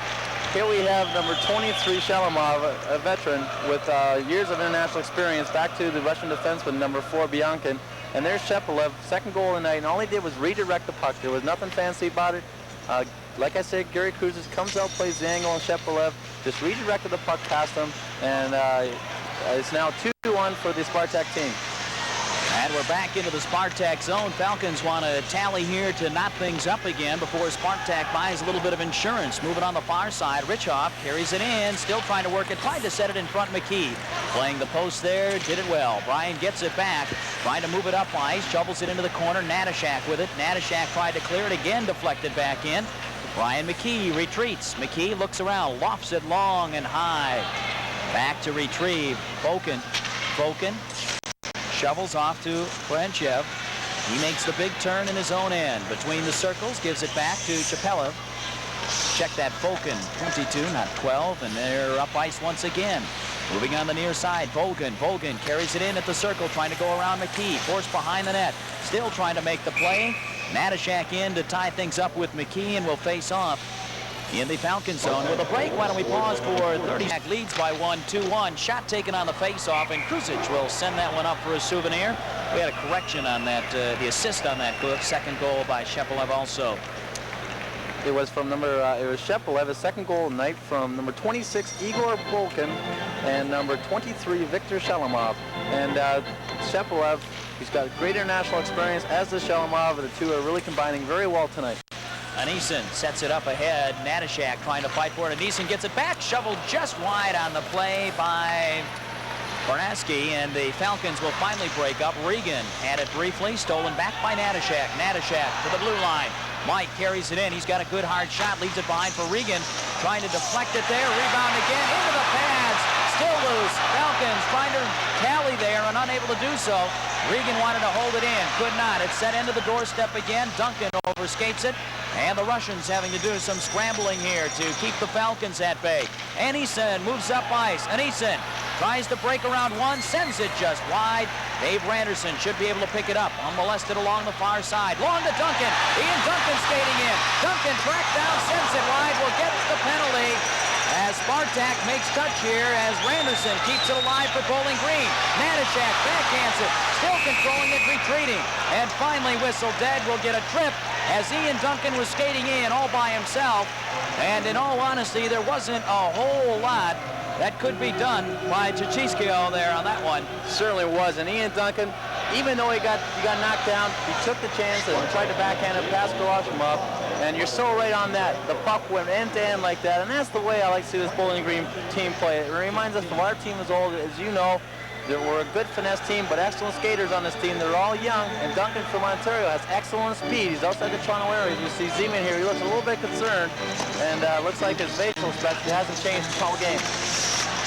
Here we have number 23 Shalimov, a veteran with years of international experience, back to the Russian defenseman, number 4 Byakin. And there's Shepelev, second goal of the night, and all he did was redirect the puck. There was nothing fancy about it. Like I said, Gary Kruzic comes out, plays the angle, and Shepelev just redirected the puck past him, and it's now 2-1 for the Spartak team. And we're back into the Spartak zone. Falcons want to tally here to knot things up again before Spartak buys a little bit of insurance. Moving on the far side, Richhoff carries it in, still trying to work it, tried to set it in front. McKee playing the post there, did it well. Bryan gets it back, trying to move it up ice, shovels it into the corner. Natashak with it. Natashak tried to clear it again, deflected back in. Brian McKee retreats. McKee looks around, lofts it long and high. Back to retrieve. Fokin shovels off to Frenchev. He makes the big turn in his own end. Between the circles, gives it back to Shepelev. Check that, Fokin, 22, not 12, and they're up ice once again. Moving on the near side, Volgin carries it in at the circle, trying to go around McKee. Forced behind the net, still trying to make the play. Natashak in to tie things up with McKee, and will face off in the Falcon zone. With a break, why don't we pause for 30. Leads by 1-2-1. Shot taken on the face-off, and Kruzic will send that one up for a souvenir. We had a correction on that, the assist on that clip. Second goal by Shepelev also. It was from it was Shepelev, his second goal of the night, from number 26, Igor Bolkin, and number 23, Viktor Shalimov. And Shepelev, he's got great international experience, as does Shalimov, and the two are really combining very well tonight. Anison sets it up ahead. Natashak trying to fight for it. Anison gets it back. Shoveled just wide on the play by Varnowski, and the Falcons will finally break up. Regan had it briefly. Stolen back by Natashak. Natashak to the blue line. Mike carries it in. He's got a good hard shot. Leaves it behind for Regan. Trying to deflect it there. Rebound again into the pads. Still loose. Falcons trying to tally there and unable to do so. Regan wanted to hold it in. Could not. It's set into the doorstep again. Duncan overskates it. And the Russians having to do some scrambling here to keep the Falcons at bay. Anison moves up ice. Anison tries to break around one, sends it just wide. Dave Randerson should be able to pick it up. Unmolested along the far side. Long to Duncan. Ian Duncan skating in. Duncan tracked down, sends it wide. Will get the penalty as Spartak makes touch here as Randerson keeps it alive for Bowling Green. Natashak backhands it. Still controlling it, retreating. And finally, whistle dead, will get a trip as Ian Duncan was skating in all by himself. And in all honesty, there wasn't a whole lot that could be done by Chichisco there on that one. Certainly was. And Ian Duncan, even though he got knocked down, he took the chance and tried to backhand it past Goloshumov. And you're so right on that. The puck went end to end like that, and that's the way I like to see this Bowling Green team play. It reminds us of our team as old, as you know. We're a good finesse team, but excellent skaters on this team. They're all young, and Duncan from Ontario has excellent speed. He's outside the Toronto area. You see Zeman here. He looks a little bit concerned, and looks like his facial expression hasn't changed all game.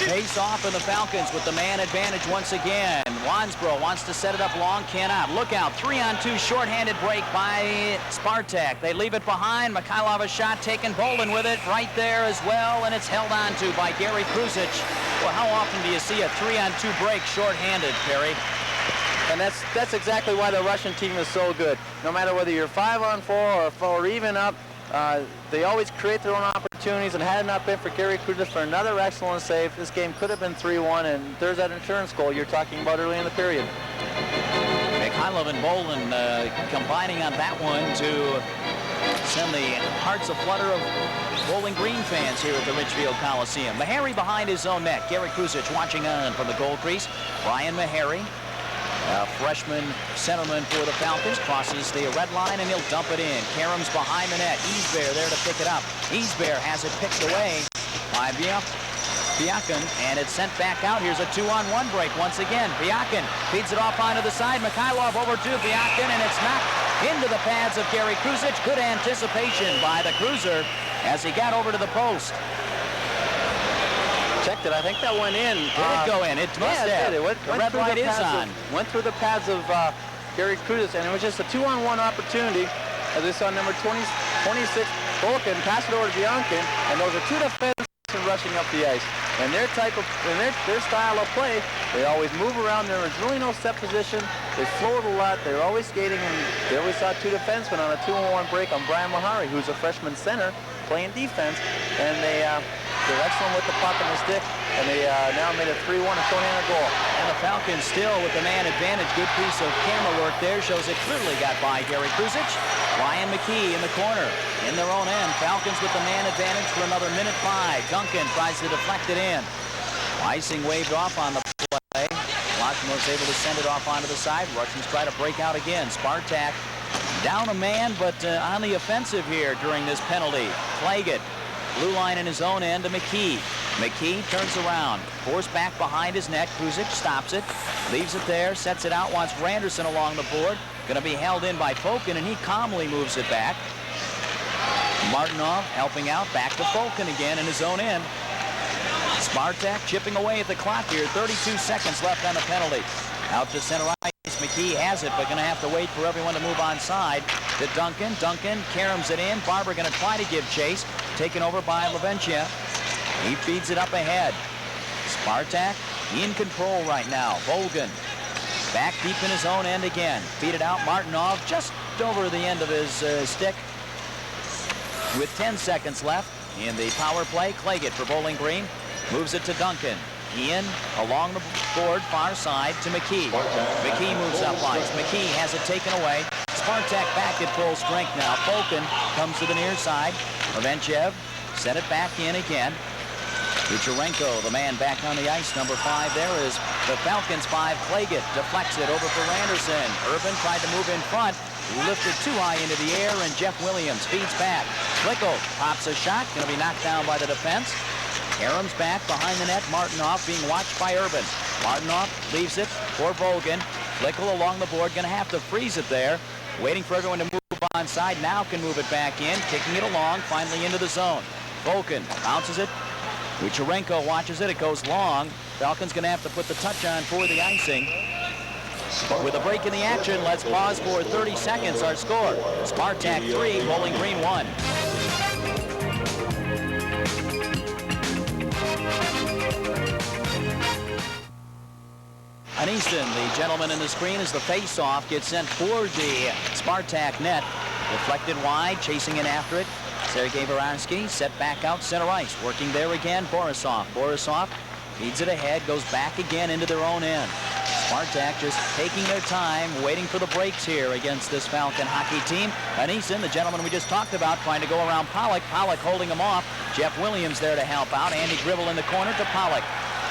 Face off in the Falcons with the man advantage once again. Wansbro wants to set it up long, cannot. Look out, 3-on-2 shorthanded break by Spartak. They leave it behind. Mikhailov a shot taken. Boulin with it right there as well, and it's held on to by Gary Kruzic. Well, how often do you see a 3-on-2 break shorthanded, Perry? And that's exactly why the Russian team is so good. No matter whether you're 5-on-4 or even up, they always create their own opportunities, and had it not been for Gary Kruzic for another excellent save, this game could have been 3-1, and there's that insurance goal you're talking about early in the period. Mikhailov and Boulin combining on that one to send the hearts aflutter of Bowling Green fans here at the Richfield Coliseum. Meharry behind his own net. Gary Kruzic watching on from the goal crease. Brian Meharry, freshman centerman for the Falcons, crosses the red line and he'll dump it in. Karams behind the net. Isbear there to pick it up. Isbear has it picked away by Byakin, and it's sent back out. Here's a 2-on-1 break once again. Byakin feeds it off onto the side. Mikhailov over to Byakin, and it's knocked into the pads of Gary Kruzic. Good anticipation by the cruiser as he got over to the post. Checked it. I think that went in. Did it go in? It must have. It went the red light is on. Went through the pads of Gary Kruzic, and it was just a 2-on-1 opportunity. As we saw, number 26, Vulcan pass it over to Byakin, and those are two defensemen rushing up the ice. And their style of play, they always move around. There was really no set position. They float a lot. They're always skating, and they always saw two defensemen on a 2-on-1 break on Brian Meharry, who's a freshman center playing defense, and they're excellent with the puck and the stick, and they now made a 3-1 a shorthanded goal. And the Falcons still with the man advantage. Good piece of camera work there. Shows it clearly got by Gary Kruzic. Ryan McKee in the corner in their own end. Falcons with the man advantage for another minute 5. Duncan tries to deflect it in. Icing waved off on the play. Washington was able to send it off onto the side. Russians try to break out again. Spartak down a man, but on the offensive here during this penalty. Claggett, blue line in his own end to McKee. McKee turns around, forced back behind his net. Kruzic stops it, leaves it there, sets it out, wants Randerson along the board. Going to be held in by Fokkin, and he calmly moves it back. Martinov helping out, back to Fokkin again in his own end. Spartak chipping away at the clock here. 32 seconds left on the penalty. Out to center ice. McKee has it, but going to have to wait for everyone to move onside. To Duncan. Duncan carams it in. Barber going to try to give chase. Taken over by Lawrentiev. He feeds it up ahead. Spartak in control right now. Volgan back deep in his own end again. Feed it out. Martinov just over the end of his stick. With 10 seconds left in the power play. Claggett for Bowling Green. Moves it to Duncan. Ian along the board, far side to McKee. McKee moves up ice. McKee has it taken away. Spartak back at full strength now. Fokkin comes to the near side. Lawrentiev set it back in again. Kucherenko, the man back on the ice. Number 5 there is the Falcons 5. Claggett deflects it over for Randerson. Urban tried to move in front. Lifted too high into the air, and Jeff Williams feeds back. Flickle pops a shot. Going to be knocked down by the defense. Aram's back behind the net. Martinov being watched by Urban. Martinov leaves it for Volgan. Flickle along the board. Going to have to freeze it there. Waiting for everyone to move onside. Now can move it back in. Kicking it along. Finally into the zone. Volgan bounces it. Kucherenko watches it. It goes long. Falcons going to have to put the touch on for the icing. With a break in the action, let's pause for 30 seconds. Our score, Spartak 3, Bowling Green 1. Anisin, the gentleman in the screen, as the face-off gets sent toward the Spartak net. Deflected wide, chasing in after it. Sergei Varansky set back out center ice. Working there again, Borisov. Borisov feeds it ahead, goes back again into their own end. Spartak just taking their time, waiting for the breaks here against this Falcon hockey team. Anisin, the gentleman we just talked about, trying to go around Pollock. Pollock holding him off. Jeff Williams there to help out. Andy Gribble in the corner to Pollock.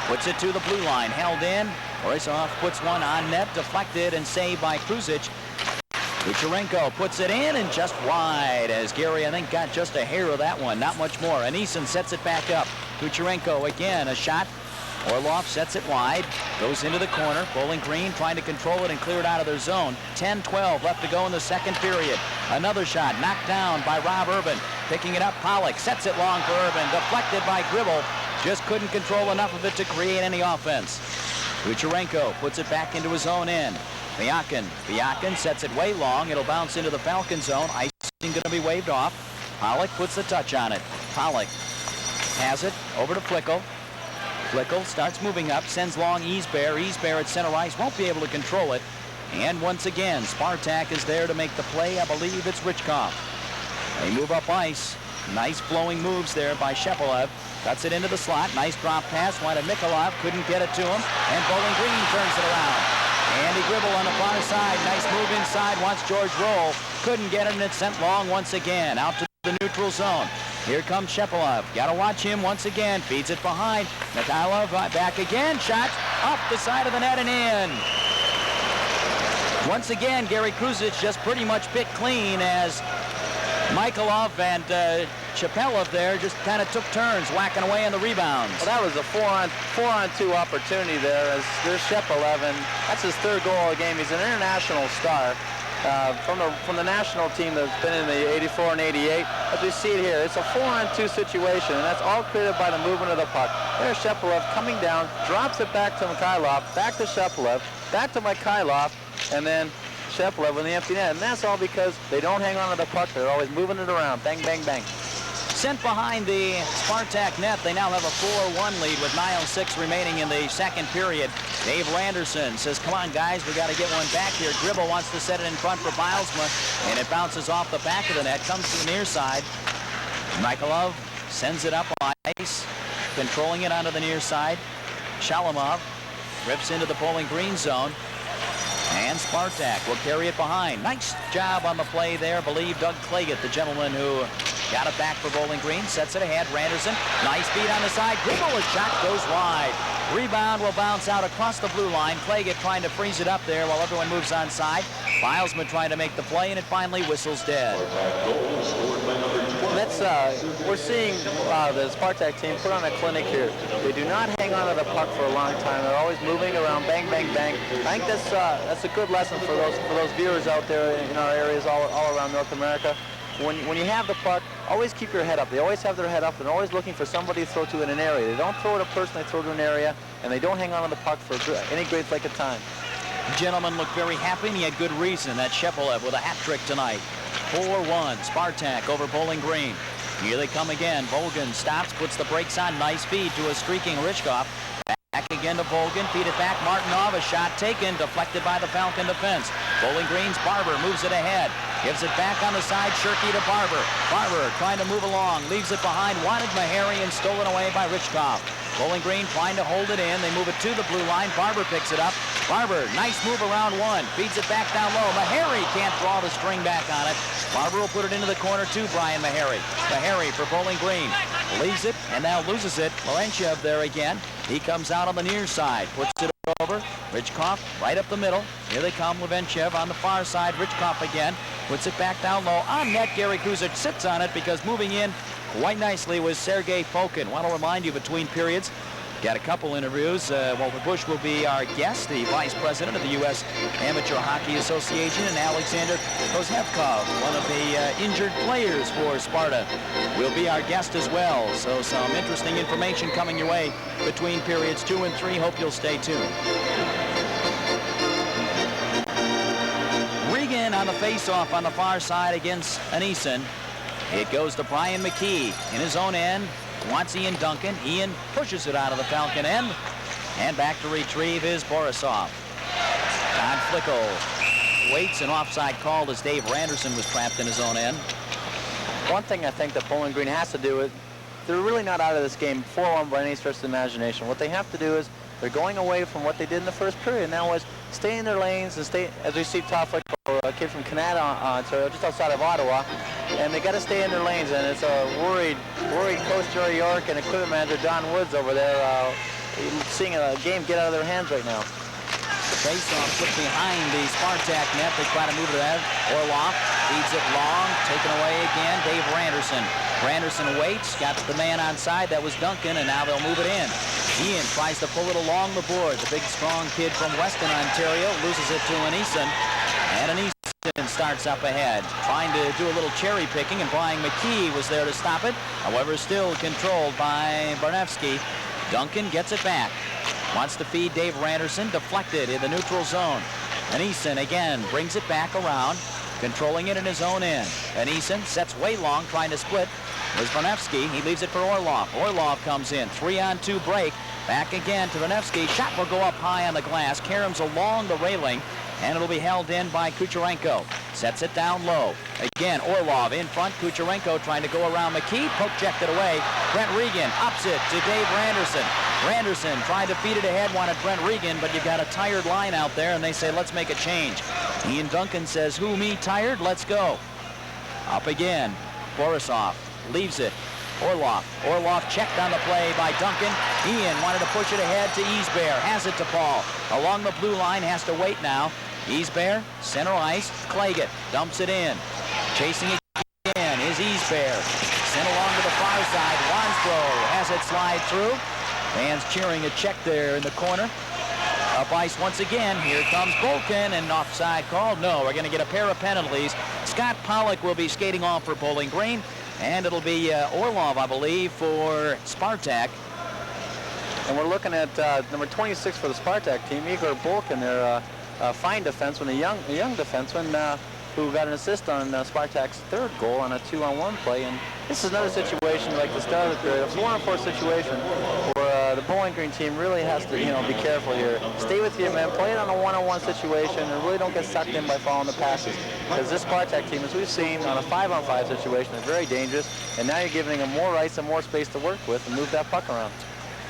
Puts it to the blue line. Held in Borisov puts one on net, deflected and saved by Kruzic. Kучеренко puts it in and just wide as Gary, I think, got just a hair of that one. Not much more. Anison sets it back up. Kучеренko again, a shot. Orlov sets it wide, goes into the corner. Bowling Green trying to control it and clear it out of their zone. 10-12 left to go in the second period. Another shot knocked down by Rob Urban. Picking it up, Pollock sets it long for Urban. Deflected by Gribble. Just couldn't control enough of it to create any offense. Kучеренko puts it back into his own end. Byakin sets it way long. It'll bounce into the Falcon zone. Icing going to be waved off. Pollock puts the touch on it. Pollock has it over to Flickle. Flickle starts moving up, sends long Isber. Isber at center ice won't be able to control it. And once again, Spartak is there to make the play. I believe it's Rych. They move up ice. Nice flowing moves there by Shepelев. Cuts it into the slot. Nice drop pass. Wanted Mikhailov. Couldn't get it to him. And Bowling Green turns it around. Andy Gribble on the far side. Nice move inside. Wants George Roll. Couldn't get it, and it's sent long once again. Out to the neutral zone. Here comes Shepelев. Got to watch him once again. Feeds it behind. Mikhailov back again. Shot up the side of the net and in. Once again, Gary Kruzic just pretty much picked clean as Mikhailov and Shepelев there just kind of took turns whacking away on the rebounds. Well, that was a four-on-two opportunity there as there's Shepelев, and that's his third goal of the game. He's an international star. From the national team that's been in the 84 and 88. As we see it here, it's a 4-on-2 situation, and that's all created by the movement of the puck. There's Shepelев coming down, drops it back to Mikhailov, back to Shepelев, back to Mikhailov, and then Shepelев in the empty net. And that's all because they don't hang on to the puck. They're always moving it around. Bang, bang, bang. Sent behind the Spartak net. They now have a 4-1 lead with 9:06 remaining in the second period. Dave Randerson says, come on, guys, we got to get one back here. Gribble wants to set it in front for Bilesma, and it bounces off the back of the net, comes to the near side. Mikhailov sends it up ice, controlling it onto the near side. Shalimov rips into the Bowling Green zone, and Spartak will carry it behind. Nice job on the play there. I believe Doug Claggett, the gentleman who got it back for Bowling Green, sets it ahead. Randerson, nice feed on the side. Gribble, a shot goes wide. Rebound will bounce out across the blue line. Claggett trying to freeze it up there while everyone moves on side. Bilesma trying to make the play, and it finally whistles dead. We're seeing the Spartak team put on a clinic here. They do not hang on to the puck for a long time. They're always moving around, bang, bang, bang. I think that's a good lesson for those viewers out there in our areas all around North America. When you have the puck, always keep your head up. They always have their head up and always looking for somebody to throw to in an area. They don't throw it a person, they throw to an area, and they don't hang on to the puck for any great length of time. Gentlemen looked very happy, and he had good reason. That Shepelев with a hat trick tonight. 4-1, Spartak over Bowling Green. Here they come again. Volgin stops, puts the brakes on. Nice feed to a streaking Rych. Back again to Volgin, feed it back. Martinov, a shot taken, deflected by the Falcon defense. Bowling Green's Barber moves it ahead. Gives it back on the side, Shirky to Barber. Barber trying to move along, leaves it behind, wanted Meharry and stolen away by Rych. Bowling Green trying to hold it in. They move it to the blue line. Barber picks it up. Barber, nice move around one. Feeds it back down low. Meharry can't draw the string back on it. Barber will put it into the corner to Brian Meharry. Meharry for Bowling Green. Leaves it and now loses it. Laurentiev there again. He comes out on the near side. Puts it over. Rych right up the middle. Here they come. Laurentiev on the far side. Rych again. Puts it back down low. On net, Gary Kruzic sits on it because moving in quite nicely was Sergei Fokin. Want to remind you, between periods, got a couple interviews. Walter Bush will be our guest, the vice president of the U.S. Amateur Hockey Association, and Alexander Kozhevkov, one of the injured players for Sparta, will be our guest as well. So some interesting information coming your way between periods 2 and 3. Hope you'll stay tuned. Regan on the face-off on the far side against Anison. It goes to Brian McKee in his own end. Wants Ian Duncan. Ian pushes it out of the Falcon end. And back to retrieve is Borisov. Todd Flickle waits an offside call as Dave Randerson was trapped in his own end. One thing I think that Bowling Green has to do is they're really not out of this game 4-1 by any stretch of the imagination. What they have to do is they're going away from what they did in the first period. Now is stay in their lanes and stay, as we see Todd Flickle, a kid from Canada, just outside of Ottawa, and they got to stay in their lanes. And it's a worried Coach Jerry York and equipment manager Don Woods over there, seeing a game get out of their hands right now. Face-off put behind the Spartak net. They try to move it out. Orlov feeds it long. Taken away again. Dave Randerson. Randerson waits. Got the man onside. That was Duncan, and now they'll move it in. Ian tries to pull it along the board. The big, strong kid from Western Ontario loses it to Anison. And Anison starts up ahead, trying to do a little cherry picking, and Brian McKee was there to stop it. However, still controlled by Barnevsky. Duncan gets it back. Wants to feed Dave Randerson, deflected in the neutral zone. Anison again brings it back around, controlling it in his own end. Anison sets way long, trying to split. There's Barnevsky. He leaves it for Orlov. Orlov comes in. 3-on-2 break. Back again to Barnevsky. Shot will go up high on the glass. Karams along the railing, and it'll be held in by Kucherenko. Sets it down low. Again, Orlov in front. Kucherenko trying to go around McKee. Poke checked it away. Brent Regan ups it to Dave Randerson. Randerson tried to feed it ahead, wanted Brent Regan, but you've got a tired line out there, and they say, let's make a change. Ian Duncan says, who, me, tired? Let's go. Up again. Borisov leaves it. Orlov. Orlov checked on the play by Duncan. Ian wanted to push it ahead to Easbear. Has it to Paul. Along the blue line, has to wait now. Easbear, center ice. Claggett dumps it in. Chasing it again is Easbear. Sent along to the far side. Wansbro has it slide through. Fans cheering a check there in the corner. Up ice once again. Here comes Bolkin, and offside call. No, we're going to get a pair of penalties. Scott Pollock will be skating off for Bowling Green, and it'll be Orlov, I believe, for Spartak. And we're looking at number 26 for the Spartak team, Igor Bolkin, their fine defenseman, a young defenseman who got an assist on Spartak's third goal on a 2-on-1 play. And this is another situation like the start of the period, a 4-on-4 situation where the Bowling Green team really has to, be careful here. Stay with your men, play it on a 1-on-1 situation, and really don't get sucked in by following the passes. Because this Spartak team, as we've seen, on a 5-on-5 situation is very dangerous, and now you're giving them more ice and more space to work with and move that puck around.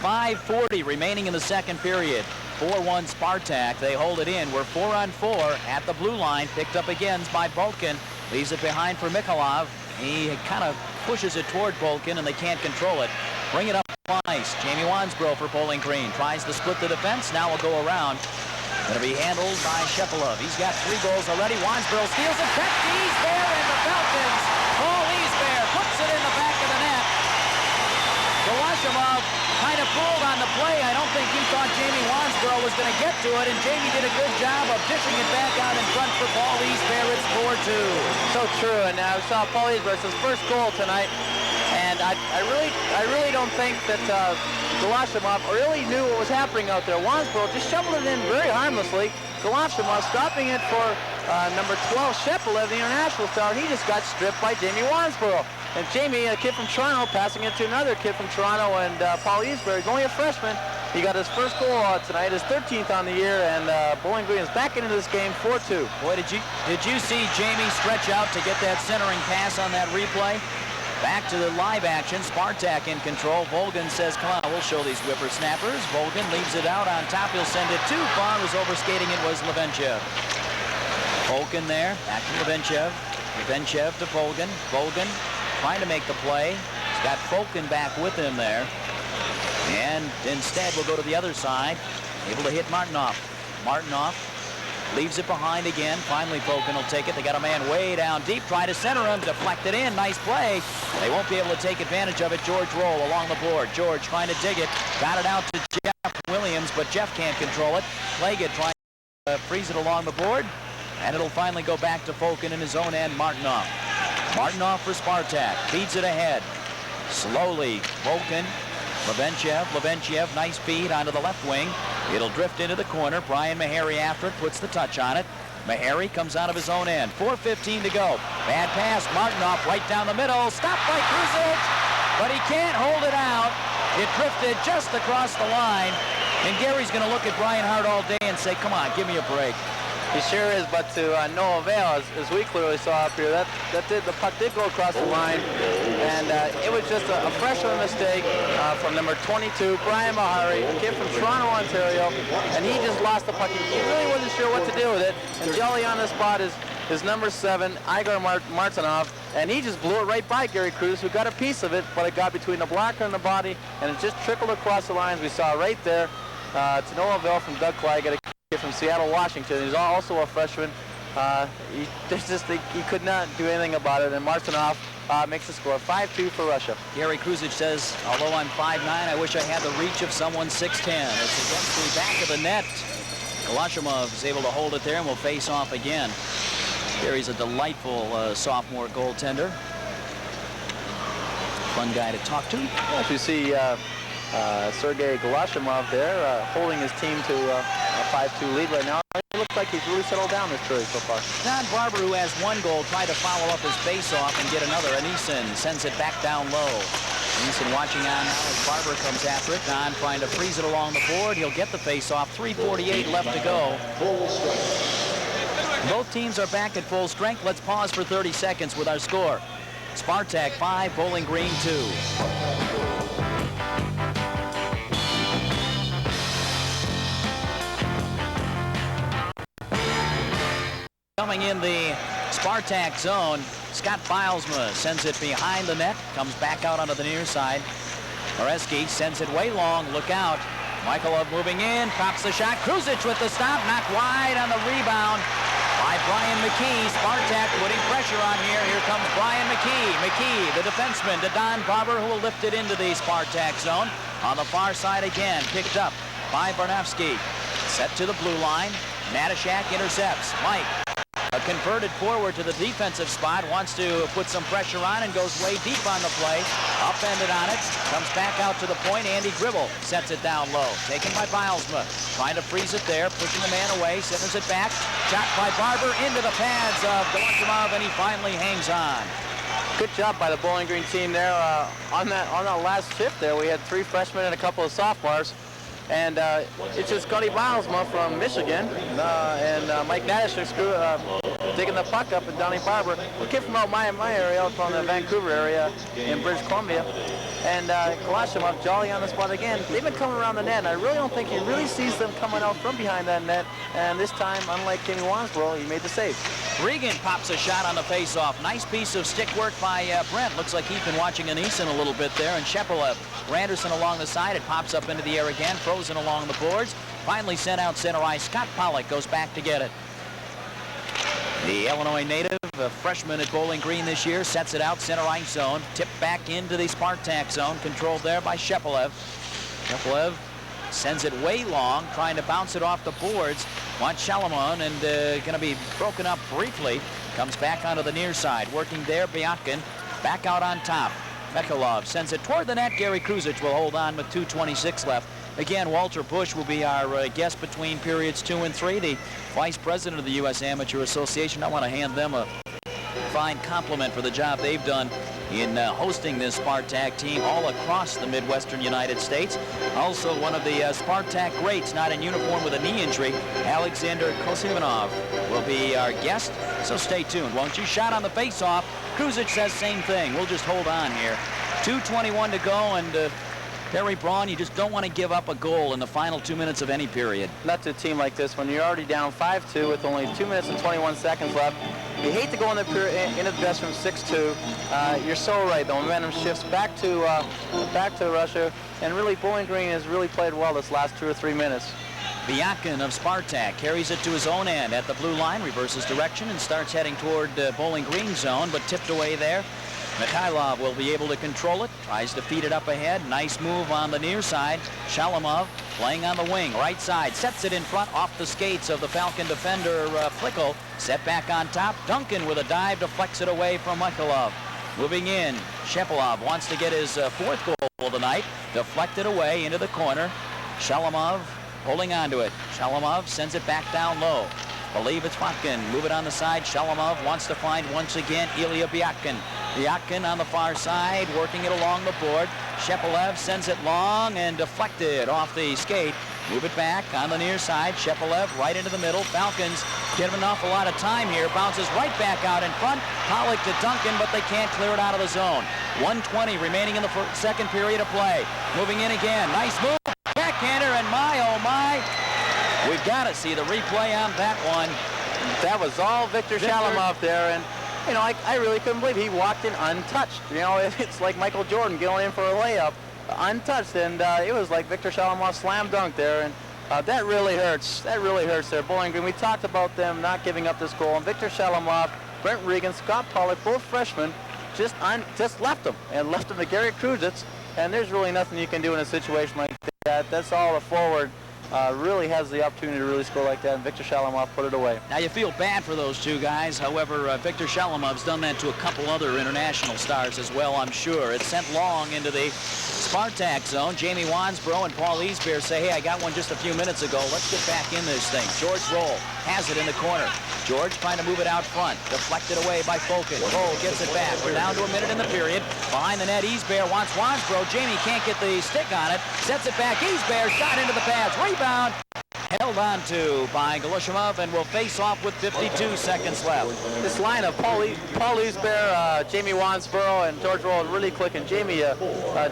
5:40 remaining in the second period. 4-1 Spartak. They hold it in. We're 4-on-4 at the blue line. Picked up again by Bolkin. Leaves it behind for Mikhailov. He kind of pushes it toward Bolkin, and they can't control it. Bring it up ice. Jamie Wansbro for Bowling Green. Tries to split the defense. Now will go around. Going to be handled by Shepelov. He's got 3 goals already. Wansbro steals it. Check to Easbear, and the Falcons. Paul Easbear puts it in the back of the net. Goloshimov kind of fooled on the play. I don't think he thought Jamie Wansbro was going to get to it, and Jamie did a good job of dishing it back out in front for Paul Easbear. It's 4-2. So true, and now we saw Paul Easbear, his first goal tonight, and I really don't think that Goloshimov really knew what was happening out there. Wansbro just shoveled it in very harmlessly. Goloshimov stopping it for number 12, Shepelев, the international star. He just got stripped by Jamie Wansbro. And Jamie, a kid from Toronto, passing it to another kid from Toronto, and Paul Easbear. He's only a freshman. He got his first goal tonight, his 13th on the year, and Bowling Green is back into this game, 4-2. Boy, did you see Jamie stretch out to get that centering pass on that replay? Back to the live action. Spartak in control. Volgan says, come on, we'll show these whippersnappers. Volgan leaves it out on top. He'll send it too far. Was overskating it was Leventchev. Volgan there. Back to Leventchev. Leventchev to Volgan. Volgan trying to make the play. He's got Volgan back with him there. And instead, we'll go to the other side. Able to hit Martinov. Martinov leaves it behind again. Finally, Volgan will take it. They got a man way down deep. Try to center him. Deflected in. Nice play. They won't be able to take advantage of it. George Roll along the board. George trying to dig it. Got it out to Jeff Williams, but Jeff can't control it. Claggett trying to freeze it along the board. And it'll finally go back to Volgan in his own end. Martinov. Martinov for Spartak. Feeds it ahead. Slowly, Volgan. Leventchev, nice feed onto the left wing. It'll drift into the corner. Brian Meharry after it, puts the touch on it. Meharry comes out of his own end. 4:15 to go. Bad pass. Martinov right down the middle. Stopped by Kruzic, but he can't hold it out. It drifted just across the line. And Gary's going to look at Brian Hart all day and say, come on, give me a break. He sure is, but to no avail, as we clearly saw up here. The puck did go across the line, and it was just a freshman mistake from number 22, Brian Meharry, a kid from Toronto, Ontario, and he just lost the puck. He really wasn't sure what to do with it, and jolly on the spot is number 7, Igor Martinov, and he just blew it right by Gary Cruz, who got a piece of it, but it got between the blocker and the body, and it just trickled across the lines. We saw right there. To no avail from Doug Claggett, a kid from Seattle, Washington. He's also a freshman. He could not do anything about it, and Martinov makes the score 5-2 for Russia. Gary Kruzic says, although I'm 5'9", I wish I had the reach of someone 6'10". It's against the back of the net. Goloshumov is able to hold it there and will face off again. Gary's a delightful sophomore goaltender. Fun guy to talk to. As you see Sergei Goloshumov there holding his team to a 5-2 lead right now. It looks like he's really settled down this period so far. Don Barber, who has one goal, tried to follow up his face-off and get another. Anisin sends it back down low. Anisin watching on now as Barber comes after it. Don trying to freeze it along the board. He'll get the face-off. 3:48 left to go. Both teams are back at full strength. Let's pause for 30 seconds with our score. Spartak 5, Bowling Green 2. Coming in the Spartak zone, Scott Bilesma sends it behind the net, comes back out onto the near side. Moreski sends it way long, look out. Michalov moving in, pops the shot. Kruzic with the stop, knocked wide on the rebound by Brian McKee. Spartak putting pressure on here. Here comes Brian McKee. McKee, the defenseman, to Don Barber, who will lift it into the Spartak zone. On the far side again, picked up by Barnowski. Set to the blue line. Natashak intercepts. Mike, a converted forward to the defensive spot, wants to put some pressure on and goes way deep on the play. Upended on it, comes back out to the point. Andy Gribble sets it down low. Taken by Bilesma, trying to freeze it there, pushing the man away, centers it back. Shot by Barber into the pads of Goloshumov, and he finally hangs on. Good job by the Bowling Green team there. On that last shift there, we had 3 freshmen and a couple of sophomores. And it's just Scotty Bilesma from Michigan and Mike Natashak digging the puck up, and Donnie Barber, a kid from out my area, out from the Vancouver area in British Columbia. And Goloshumov jolly on the spot again. They've been coming around the net, and I really don't think he really sees them coming out from behind that net. And this time, unlike Kenny Wansboro, he made the save. Regan pops a shot on the face-off. Nice piece of stick work by Brent. Looks like he's been watching Anisin a little bit there. And Shepelev, Randerson along the side. It pops up into the air again, frozen along the boards. Finally sent out center ice. Scott Pollock goes back to get it. The Illinois native, a freshman at Bowling Green this year, sets it out center ice zone. Tipped back into the Spartak zone, controlled there by Shepelev. Shepelev sends it way long, trying to bounce it off the boards. Wants Shalimon, and going to be broken up briefly. Comes back onto the near side, working there. Byakin back out on top. Michalov sends it toward the net. Gary Kruzic will hold on with 2:26 left. Again, Walter Bush will be our guest between periods 2 and 3, the vice president of the U.S. Amateur Association. I want to hand them a fine compliment for the job they've done in hosting this Spartak team all across the Midwestern United States. Also, one of the Spartak greats not in uniform with a knee injury, Alexander Kosimanov, will be our guest. So stay tuned, won't you? Shot on the face-off. Kruzic says same thing. We'll just hold on here. 2:21 to go, and Terry Braun, you just don't want to give up a goal in the final 2 minutes of any period. Not to a team like this, when you're already down 5-2 with only 2 minutes and 21 seconds left. You hate to go into the best from 6-2. You're so right. The momentum shifts back to Russia, and really Bowling Green has really played well this last 2 or 3 minutes. Byakin of Spartak carries it to his own end at the blue line, reverses direction, and starts heading toward Bowling Green zone, but tipped away there. Mikhailov will be able to control it, tries to feed it up ahead. Nice move on the near side. Shalimov playing on the wing, right side, sets it in front off the skates of the Falcon defender Flickel. Set back on top. Duncan with a dive deflects it away from Mikhailov. Moving in, Shepelov wants to get his 4th goal of the night. Deflected away into the corner. Shalimov holding on to it. Shalimov sends it back down low. Believe it's Fotkin. Move it on the side. Shalimov wants to find once again Ilya Byakin. Byakin on the far side, working it along the board. Shepelev sends it long and deflected off the skate. Move it back on the near side. Shepelev right into the middle. Falcons give an awful lot of time here. Bounces right back out in front. Pollock to Duncan, but they can't clear it out of the zone. 1:20 remaining in the second period of play. Moving in again. Nice move. Backhander, and my, oh my. We've got to see the replay on that one. That was all Victor Shalimov there, and you know, I really couldn't believe he walked in untouched. You know, it's like Michael Jordan going in for a layup, untouched, and it was like Victor Shalimov slam dunk there, and That really hurts. That really hurts there. Bowling Green, we talked about them not giving up this goal. And Victor Shalomov, Brent Regan, Scott Pollock, both freshmen, just left them to Gary Kruzitz. And there's really nothing you can do in a situation like that. That's all the forward really has the opportunity to really score like that, and Victor Shalomov put it away. Now you feel bad for those two guys. However, Victor Shalomov's done that to a couple other international stars as well, I'm sure. It's sent long into the Spartak zone. Jamie Wansbrough and Paul Easbear say, hey, I got one just a few minutes ago. Let's get back in this thing. George Roll has it in the corner. George trying to move it out front. Deflected away by Fokins. Roll gets it back. We're down to a minute in the period. Behind the net, Easbear wants Wansbrough. Jamie can't get the stick on it. Sets it back. Easbear shot into the pads. Rebound. Held on to by Goloshimov, and will face off with 52 seconds left. This line of Paul Easbear, Jamie Wansbrough, and George Roll really clicking. Jamie,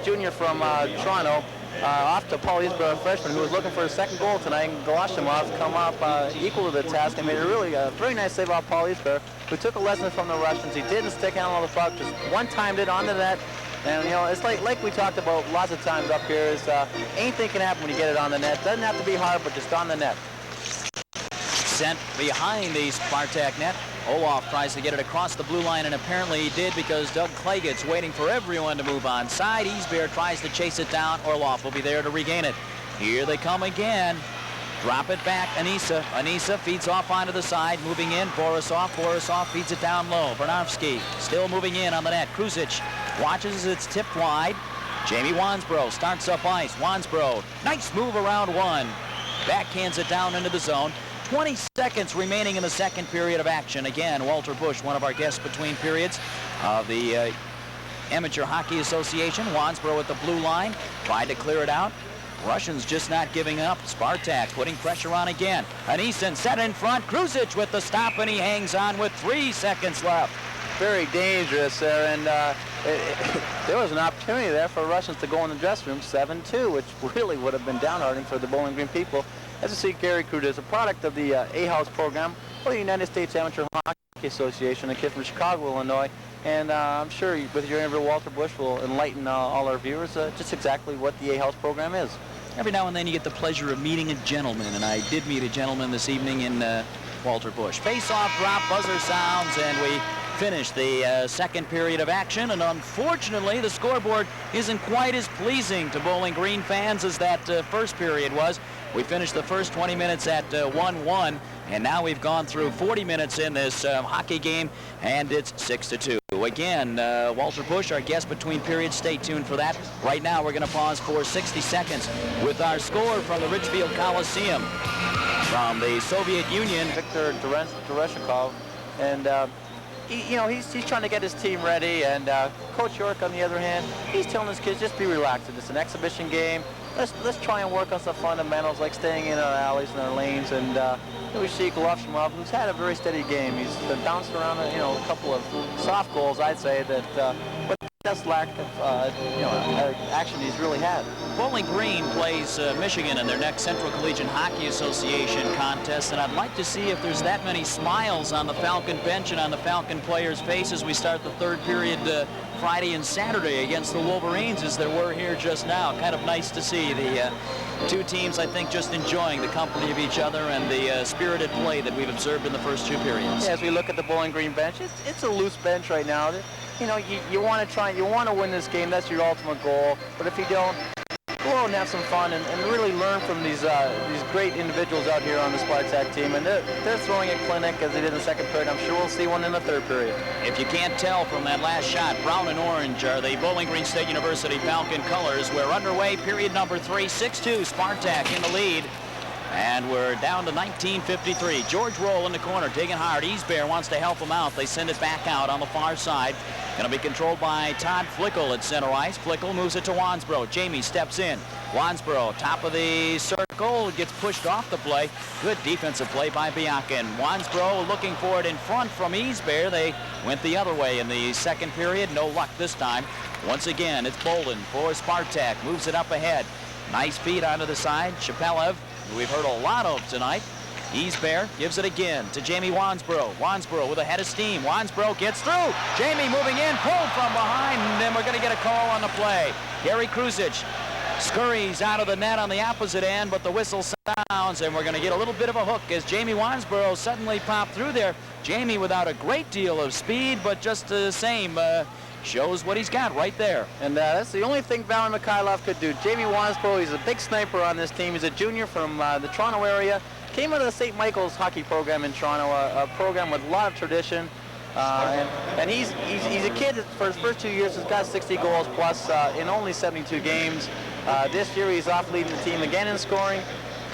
junior from Toronto, off to Paul Easbear, a freshman who was looking for his second goal tonight. And Goloshimov come up equal to the task and made a really very nice save off Paul Easbear, who took a lesson from the Russians. He didn't stick handle the puck, just one-timed it onto that. And, you know, it's like we talked about lots of times up here, is anything can happen when you get it on the net. Doesn't have to be hard, but just on the net. Sent behind the Spartak net. Olaf tries to get it across the blue line, and apparently he did, because Doug Clagett's waiting for everyone to move on side. Easbear tries to chase it down. Orloff will be there to regain it. Here they come again. Drop it back, Anissa. Anissa feeds off onto the side, moving in. Borisov. Borisov feeds it down low. Varnavsky still moving in on the net. Kruzic watches as it's tipped wide. Jamie Wansbrough starts up ice. Wansbrough, nice move around one. Backhands it down into the zone. 20 seconds remaining in the second period of action. Again, Walter Bush, one of our guests between periods of the Amateur Hockey Association. Wansbrough at the blue line, tried to clear it out. Russians just not giving up. Spartak putting pressure on again. Anisin set in front. Kruzic with the stop, and he hangs on with 3 seconds left. Very dangerous there, and there was an opportunity there for Russians to go in the dressing room 7-2, which really would have been downhearting for the Bowling Green people. As you see, Gary Kruzitz, a product of the A-House program for the United States Amateur Hockey Association, a kid from Chicago, Illinois. And I'm sure with your interview, Walter Bush will enlighten all our viewers just exactly what the A-House program is. Every now and then you get the pleasure of meeting a gentleman, and I did meet a gentleman this evening in Walter Bush. Face-off drop, buzzer sounds, and we finish the second period of action. And unfortunately, the scoreboard isn't quite as pleasing to Bowling Green fans as that first period was. We finished the first 20 minutes at 1-1, and now we've gone through 40 minutes in this hockey game, and it's 6-2. Again, Walter Bush, our guest between periods. Stay tuned for that. Right now, we're going to pause for 60 seconds with our score from the Richfield Coliseum. From the Soviet Union, Victor Doroshenkov, and he's trying to get his team ready. And Coach York, on the other hand, he's telling his kids, just be relaxed. It's an exhibition game. Let's try and work on some fundamentals, like staying in our alleys and our lanes. And we see Goloshimov, who's had a very steady game. He's been bounced around, a couple of soft goals, I'd say, but that's lack of action he's really had. Bowling Green plays Michigan in their next Central Collegiate Hockey Association contest, and I'd like to see if there's that many smiles on the Falcon bench and on the Falcon players' faces. We start the third period Friday and Saturday against the Wolverines, as there were here just now. Kind of nice to see the two teams, I think, just enjoying the company of each other and the spirited play that we've observed in the first two periods. Yeah, as we look at the Bowling Green bench, it's a loose bench right now. You want to win this game. That's your ultimate goal. But if you don't, go out and have some fun and really learn from these great individuals out here on the Spartak team. And they're throwing a clinic as they did in the second period. I'm sure we'll see one in the third period. If you can't tell from that last shot, brown and orange are the Bowling Green State University Falcon colors. We're underway, period number 3, 6-2, Spartak in the lead. And we're down to 19:53. George Roll in the corner, digging hard. Easbear wants to help him out. They send it back out on the far side. Going to be controlled by Todd Flickel at center ice. Flickel moves it to Wansbrough. Jamie steps in. Wansbrough, top of the circle, gets pushed off the play. Good defensive play by Byakin. Wansbrough looking for it in front from Easbear. They went the other way in the second period. No luck this time. Once again, it's Bouldin for Spartak. Moves it up ahead. Nice feed onto the side. Shepelев, who we've heard a lot of tonight. Easbear gives it again to Jamie Wansbrough. Wansbrough with a head of steam. Wansbrough gets through. Jamie moving in, pulled from behind, and then we're going to get a call on the play. Gary Kruzic Scurries out of the net on the opposite end, but the whistle sounds, and we're going to get a little bit of a hook as Jamie Wansborough suddenly popped through there. Jamie without a great deal of speed, but just the same, shows what he's got right there. And that's the only thing V.Mihайлов could do. Jamie Wansborough, he's a big sniper on this team. He's a junior from the Toronto area. Came out of the St. Michael's hockey program in Toronto, a program with a lot of tradition. And he's a kid that for his first 2 years has got 60 goals plus in only 72 games. This year he's off leading the team again in scoring.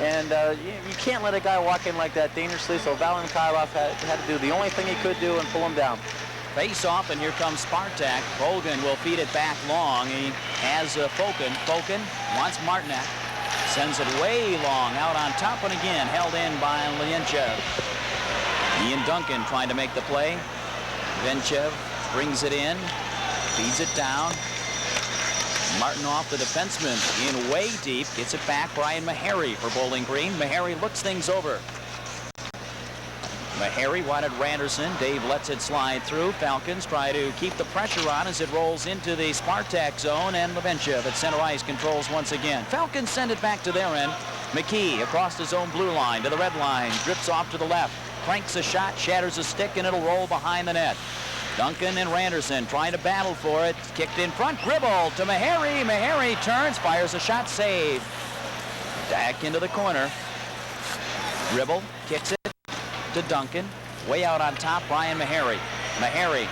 And you can't let a guy walk in like that dangerously, so V.Mihайлov had to do the only thing he could do and pull him down. Face off, and here comes Spartak. Bolgan will feed it back long. He has Fokkin. Fokkin wants Martinek. Sends it way long out on top, and again held in by Lyenchev. Ian Duncan trying to make the play. Venchev brings it in, feeds it down. Martinov, the defenseman, in way deep, gets it back. Brian Meharry for Bowling Green. Meharry looks things over. Meharry wanted Randerson. Dave lets it slide through. Falcons try to keep the pressure on as it rolls into the Spartak zone, and Levenchev at center ice controls once again. Falcons send it back to their end. McKee across his own blue line to the red line, drips off to the left, cranks a shot, shatters a stick, and it'll roll behind the net. Duncan and Randerson trying to battle for it. Kicked in front, Gribble to Meharry. Meharry turns, fires a shot, saved. Back into the corner. Gribble kicks it to Duncan. Way out on top, Brian Meharry. Meharry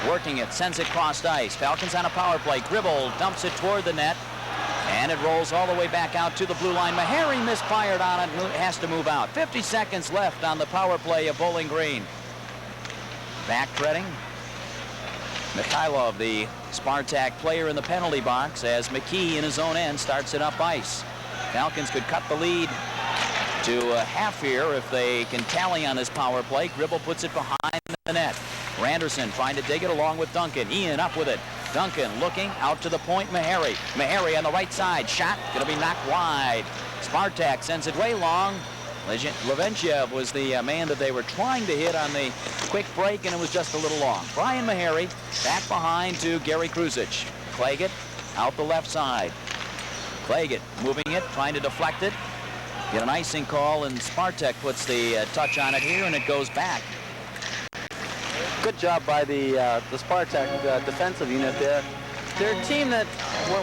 working it, sends it crossed ice. Falcons on a power play. Gribble dumps it toward the net, and it rolls all the way back out to the blue line. Meharry misfired on it, has to move out. 50 seconds left on the power play of Bowling Green. Back treading. Mihайлov, the Spartak player in the penalty box, as McKee in his own end starts it up ice. Falcons could cut the lead to half here if they can tally on this power play. Gribble puts it behind the net. Randerson trying to dig it along with Duncan. Ian up with it. Duncan looking out to the point. Meharry. Meharry on the right side. Shot going to be knocked wide. Spartak sends it way long. Levenchev was the man that they were trying to hit on the quick break, and it was just a little long. Brian Meharry back behind to Gary Kruzic. Claggett out the left side. Claggett moving it, trying to deflect it. Get an icing call, and Spartak puts the touch on it here, and it goes back. Good job by the Spartak defensive unit there. They're a team that,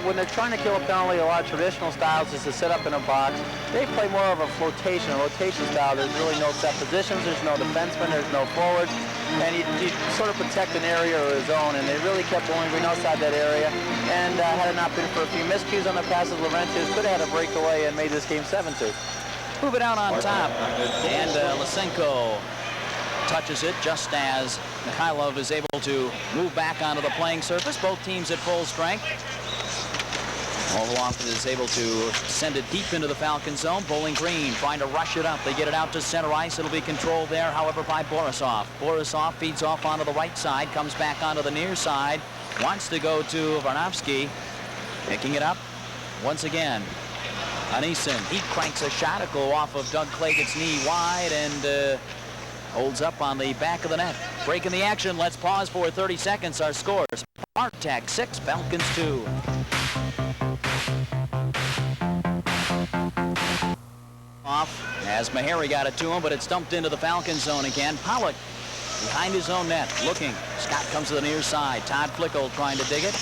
when they're trying to kill a penalty, a lot of traditional styles is to sit up in a box. They play more of a rotation style. There's really no set positions. There's no defenseman. There's no forwards. And you sort of protect an area or a zone, and they really kept Bowling Green outside that area. And had it not been for a few miscues on the passes, Laurentius could have had a breakaway and made this game 7-2. Move it out on top, and Lysenko touches it just as Mihайлov is able to move back onto the playing surface. Both teams at full strength. Orlov is able to send it deep into the Falcon zone. Bowling Green trying to rush it up. They get it out to center ice. It'll be controlled there, however, by Borisov. Borisov feeds off onto the right side, comes back onto the near side, wants to go to Varnavsky. Picking it up once again. Anison, he cranks a shot. It'll go off of Doug Claggett's knee wide and holds up on the back of the net. Breaking the action. Let's pause for 30 seconds. Our score: Spartak 6, Falcons 2. Off as Meharry got it to him, but it's dumped into the Falcon zone again. Pollock behind his own net, looking. Scott comes to the near side. Todd Flickel trying to dig it.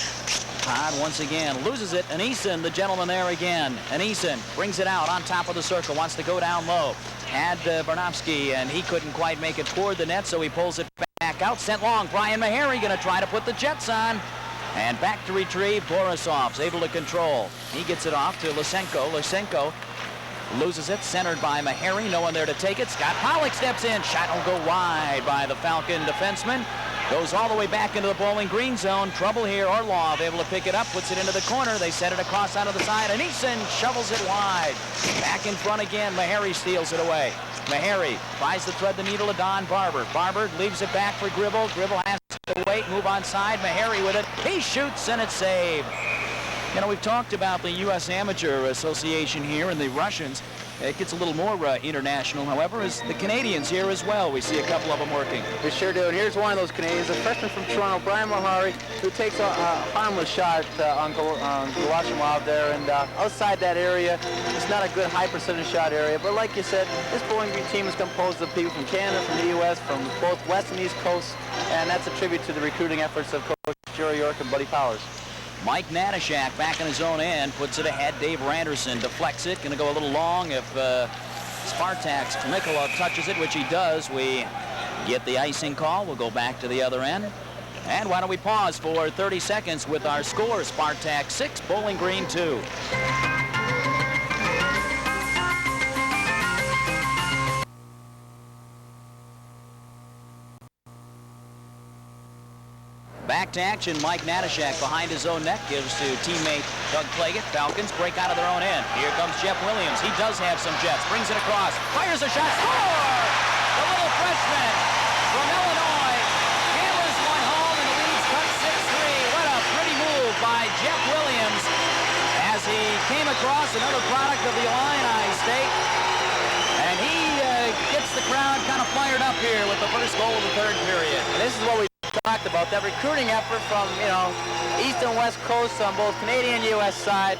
Todd once again loses it. Anison, the gentleman there again. Anison brings it out on top of the circle. Wants to go down low. Had Varnavsky, and he couldn't quite make it toward the net, so he pulls it back out. Sent long. Brian Meharry going to try to put the Jets on. And back to retrieve. Borisov's able to control. He gets it off to Lysenko. Lysenko loses it. Centered by Meharry. No one there to take it. Scott Pollock steps in. Shot will go wide by the Falcon defenseman. Goes all the way back into the Bowling Green zone. Trouble here. Orlov able to pick it up. Puts it into the corner. They set it across onto the side. And Eason shovels it wide. Back in front again. Meharry steals it away. Meharry tries to thread the needle to Don Barber. Barber leaves it back for Gribble. Gribble has to wait. Move on side. Meharry with it. He shoots and it's saved. You know, we've talked about the U.S. Amateur Association here and the Russians. It gets a little more international, however, is the Canadians here as well. We see a couple of them working. We sure do. And here's one of those Canadians, a freshman from Toronto, Brian Mahari, who takes a harmless shot on Golosumov there. And outside that area, it's not a good high percentage shot area. But like you said, this Bowling Green team is composed of people from Canada, from the U.S., from both West and East Coasts. And that's a tribute to the recruiting efforts of Coach Jerry York and Buddy Powers. Mike Natashak back in his own end, puts it ahead. Dave Randerson deflects it. Going to go a little long. If Spartak's Michalov touches it, which he does, we get the icing call. We'll go back to the other end. And why don't we pause for 30 seconds with our score. Spartak 6, Bowling Green 2. Back to action, Mike Natashak behind his own net, gives to teammate Doug Claggett. Falcons break out of their own end. Here comes Jeff Williams. He does have some jets, brings it across, fires a shot, score! The little freshman from Illinois hammers one home, and the lead's cut 6-3. What a pretty move by Jeff Williams as he came across another product of the Illini State. And he gets the crowd kind of fired up here with the first goal of the third period. And this is what we talked about, that recruiting effort from, East and West Coast on both Canadian and U.S. side.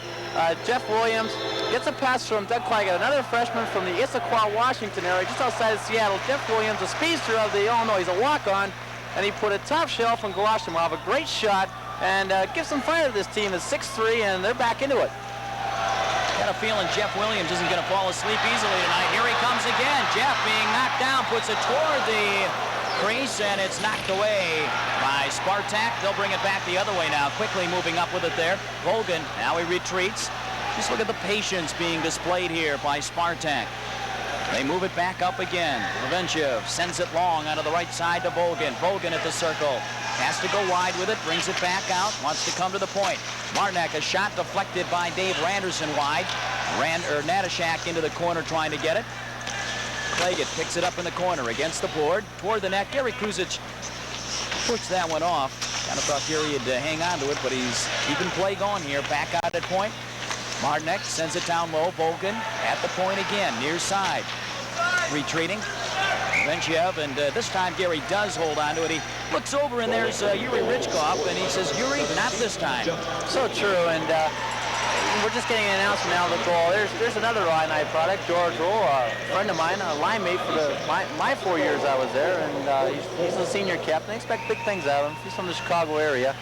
Jeff Williams gets a pass from Doug Claggett, another freshman from the Issaquah, Washington area, just outside of Seattle. Jeff Williams, a speedster of the Illinois, he's a walk-on, and he put a top shelf on Golosumov, a great shot, and gives some fire to this team. It's 6-3, and they're back into it. Got a feeling Jeff Williams isn't going to fall asleep easily tonight. Here he comes again. Jeff being knocked down, puts it toward the crease, and it's knocked away by Spartak. They'll bring it back the other way now, quickly moving up with it there. Volgan, now he retreats. Just look at the patience being displayed here by Spartak. They move it back up again. Lawrentiev sends it long out of the right side to Volgan. Volgan at the circle. Has to go wide with it, brings it back out, wants to come to the point. Marnak, a shot deflected by Dave Randerson wide. Natashak into the corner trying to get it. Claggett picks it up in the corner against the board. Toward the net, Gary Kruzic puts that one off. Kind of thought Gary would hang on to it, but he's keeping play going here. Back out at point. Marnak sends it down low. Volgan at the point again, near side. Retreating. Lawrentiev, and this time Gary does hold on to it. He looks over, and there's Yu.Ryczkov, and he says, Yuri, not this time. So true, and we're just getting an announcement now of the goal. There's another Illini product, George Roll, a friend of mine, a line mate for my 4 years I was there, and he's a senior captain. I expect big things out of him. He's from the Chicago area,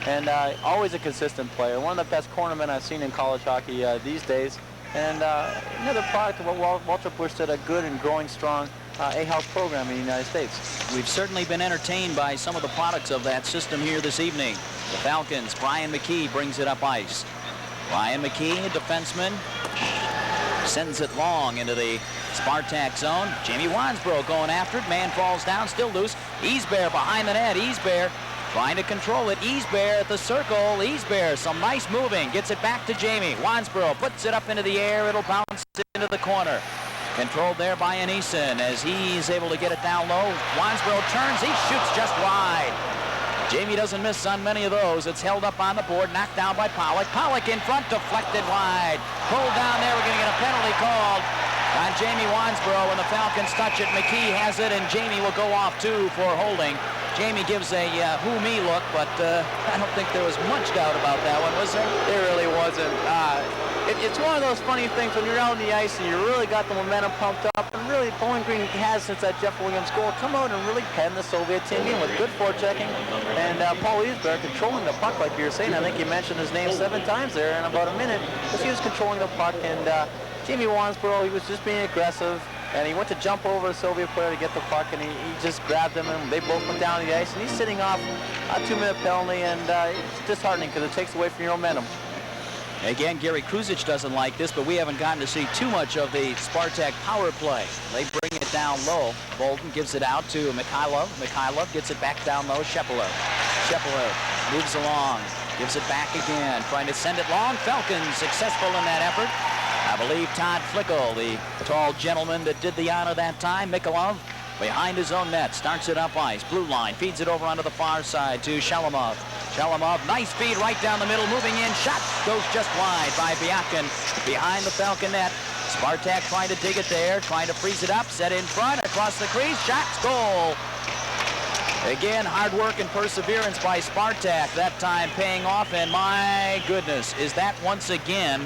and always a consistent player. One of the best cornermen I've seen in college hockey these days, and another product of what Walter Bush did, a good and growing strong A-House program in the United States. We've certainly been entertained by some of the products of that system here this evening. The Falcons, Brian McKee brings it up ice. Brian McKee, a defenseman, sends it long into the Spartak zone. Jamie Wansbrough going after it. Man falls down, still loose. Easbear behind the net. Easbear trying to control it. Easbear at the circle. Easbear, some nice moving. Gets it back to Jamie. Wansbrough puts it up into the air. It'll bounce into the corner. Controlled there by Anison as he's able to get it down low. Wansbrough turns. He shoots just wide. Jamie doesn't miss on many of those. It's held up on the board, knocked down by Pollock. Pollock in front, deflected wide. Pulled down there. We're going to get a penalty called on Jamie Wansbrough when the Falcons touch it. McKee has it, and Jamie will go off too for holding. Jamie gives a who me look, but I don't think there was much doubt about that one, was there? There really wasn't. It's one of those funny things when you're out on the ice and you really got the momentum pumped up, and really Bowling Green has, since that Jeff Williams goal, come out and really pen the Soviet team in with good forechecking, and Paul Easbear controlling the puck like you were saying. I think you mentioned his name 7 times there in about a minute, because he was controlling the puck, and Jamie Wansbrough, he was just being aggressive, and he went to jump over a Soviet player to get the puck, and he just grabbed him, and they both went down the ice, and he's sitting off a 2-minute penalty, and it's disheartening because it takes away from your momentum. Again, Gary Kruzic doesn't like this, but we haven't gotten to see too much of the Spartak power play. They bring it down low. Bolden gives it out to Mikhailov. Mikhailov gets it back down low. Shepelef. Shepelef moves along, gives it back again, trying to send it long. Falcons successful in that effort. I believe Todd Flickle, the tall gentleman that did the honor that time. Mikhailov behind his own net, starts it up ice. Blue line, feeds it over onto the far side to Shalimov. Shalimov, nice feed right down the middle, moving in. Shot goes just wide by Byakin behind the Falcon net. Spartak trying to dig it there, trying to freeze it up, set in front, across the crease, shots, goal. Again, hard work and perseverance by Spartak, that time paying off, and my goodness, is that once again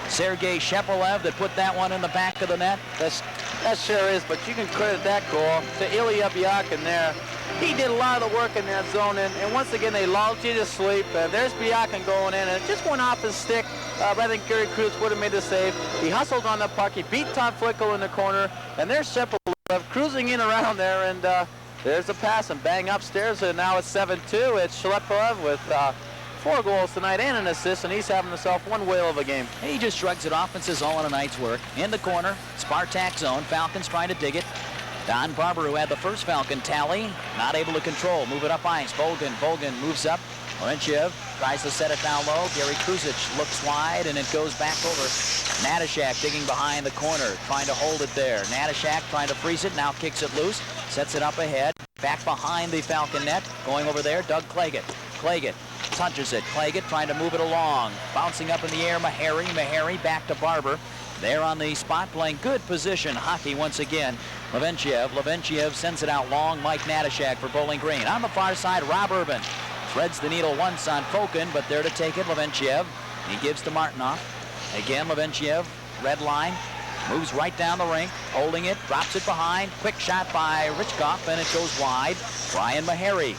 S.Shepelев that put that one in the back of the net? That sure is, but you can credit that goal to I.Bякin there. He did a lot of the work in that zone, and once again, they lulled you to sleep. There's Bякin going in, and it just went off his stick, but I think Gary Cruz would have made the save. He hustled on the puck, he beat Todd Flickel in the corner, and there's Shepelев cruising in around there, and there's a pass and bang upstairs, and now it's 7-2. It's Shepelев with 4 goals tonight and an assist, and he's having himself one whale of a game. He just shrugs it off and says all in a night's work. In the corner, Spartak zone, Falcons trying to dig it. Don Barber, who had the first Falcon tally, not able to control. Move it up ice. Volgin moves up. Lavrentiev tries to set it down low. Gary Kruzic looks wide, and it goes back over. Natashak digging behind the corner, trying to hold it there. Natashak trying to freeze it, now kicks it loose, sets it up ahead. Back behind the Falcon net, going over there, Doug Claggett. Claggett touches it. Claggett trying to move it along. Bouncing up in the air, Meharry back to Barber. There on the spot, playing good position hockey once again. Lavrentiev sends it out long. Mike Natashak for Bowling Green. On the far side, Rob Urban threads the needle once on Fokин, but there to take it, Lavrentiev. He gives to Martinov. Again, Lavrentiev, red line, moves right down the rink, holding it, drops it behind. Quick shot by Ryczkov, and it goes wide. Brian Meharry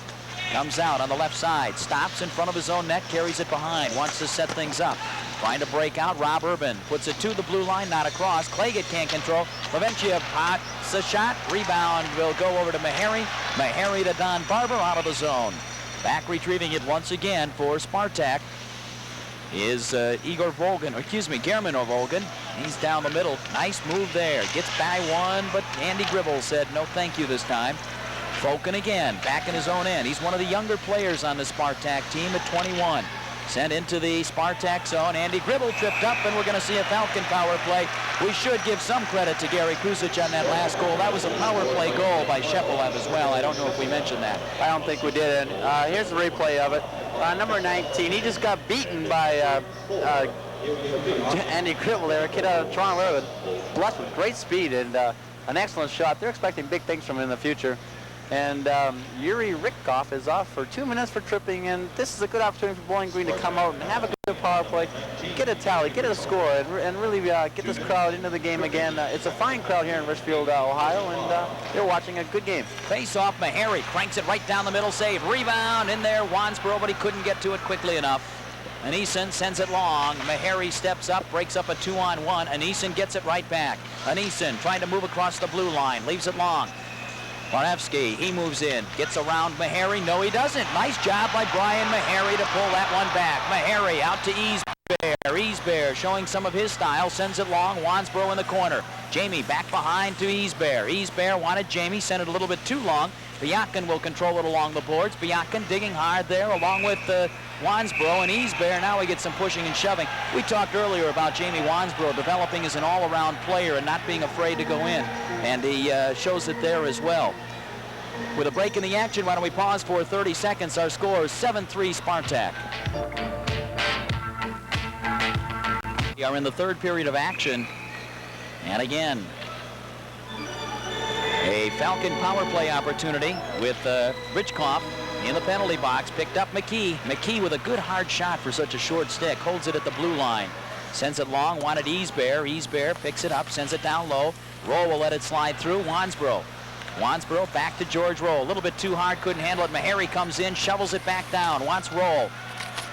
comes out on the left side, stops in front of his own net, carries it behind, wants to set things up. Trying to break out, Rob Urban puts it to the blue line, not across. Claggett can't control. Lavrentiev pots a shot. Rebound will go over to Meharry. Meharry to Don Barber out of the zone. Back retrieving it once again for Spartak is German Volgin. He's down the middle. Nice move there. Gets by one, but Andy Gribble said no thank you this time. Fokin again, back in his own end. He's one of the younger players on the Spartak team at 21. Sent into the Spartak zone. Andy Gribble tripped up, and we're going to see a Falcon power play. We should give some credit to Gary Kruzic on that last goal. That was a power play goal by Shepelев as well. I don't know if we mentioned that. I don't think we did. And here's the replay of it. Number 19, he just got beaten by Andy Gribble there, a kid out of Toronto, blessed with great speed and an excellent shot. They're expecting big things from him in the future. And Yu.Ryczkov is off for 2 minutes for tripping, and this is a good opportunity for Bowling Green to come out and have a good power play, get a tally, get a score, and really get this crowd into the game again. It's a fine crowd here in Richfield, Ohio, and they're watching a good game. Face off, Meharry cranks it right down the middle, save, rebound in there, Wansboro, but he couldn't get to it quickly enough. Anison sends it long. Meharry steps up, breaks up a 2-on-1. Anison gets it right back. Anison trying to move across the blue line, leaves it long. Warnewski, he moves in, gets around Meharry. No, he doesn't. Nice job by Brian Meharry to pull that one back. Meharry out to Easbear. Easbear showing some of his style, sends it long. Wansboro in the corner. Jamie back behind to Easbear. Easbear wanted Jamie, sent it a little bit too long. Bякин will control it along the boards. Bякin digging hard there along with Wansboro, and Easbear. Now we get some pushing and shoving. We talked earlier about Jamie Wansboro developing as an all-around player and not being afraid to go in, and he shows it there as well. With a break in the action, why don't we pause for 30 seconds? Our score is 7-3 Spartak. We are in the third period of action, and again, a Falcon power play opportunity with Ryczkov in the penalty box. Picked up McKee. McKee with a good hard shot for such a short stick. Holds it at the blue line. Sends it long. Wanted Easbear. Easbear picks it up. Sends it down low. Rowe will let it slide through. Wansboro. Wansboro back to George Rowe. A little bit too hard. Couldn't handle it. Meharry comes in. Shovels it back down. Wants Rowe.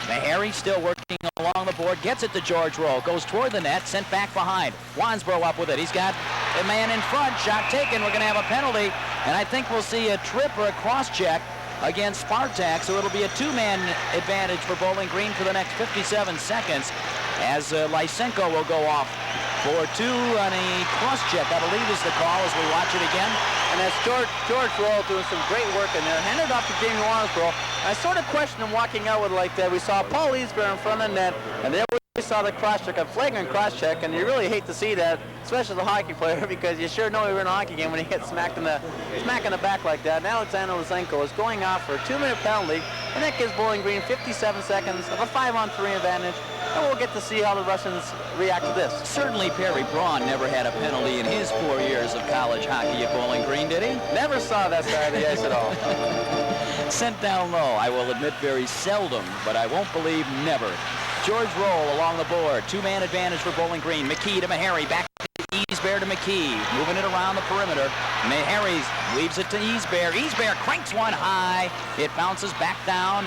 Meharry still working along the board. Gets it to George Rowe. Goes toward the net. Sent back behind. Wansboro up with it. He's got a man in front. Shot taken. We're going to have a penalty. And I think we'll see a trip or a cross-check against Spartak. So it'll be a two-man advantage for Bowling Green for the next 57 seconds as Lysenko will go off for two on a cross-check, I believe is the call as we watch it again. And that's George Rowe doing some great work in there. Handed off to Jamie Wansboro. I sort of questioned him walking out with like that. We saw Paul Easbear in front of the net, and there we saw the cross-check, a flagrant cross-check, and you really hate to see that, especially as a hockey player, because you sure know you're in a hockey game when you get smacked in the back like that. Now Alexander Lysenko is going off for a 2-minute penalty, and that gives Bowling Green 57 seconds of a 5-on-3 advantage, and we'll get to see how the Russians react to this. Certainly Perry Braun never had a penalty in his 4 years of college hockey at Bowling Green, did he? Never saw that side of the ice at all. Sent down low, I will admit very seldom, but I won't believe never. George Roll along the board. 2-man advantage for Bowling Green. McKee to Meharry. Back to Easbear to McKee. Moving it around the perimeter. Meharry leaves it to Easbear. Easbear cranks one high. It bounces back down.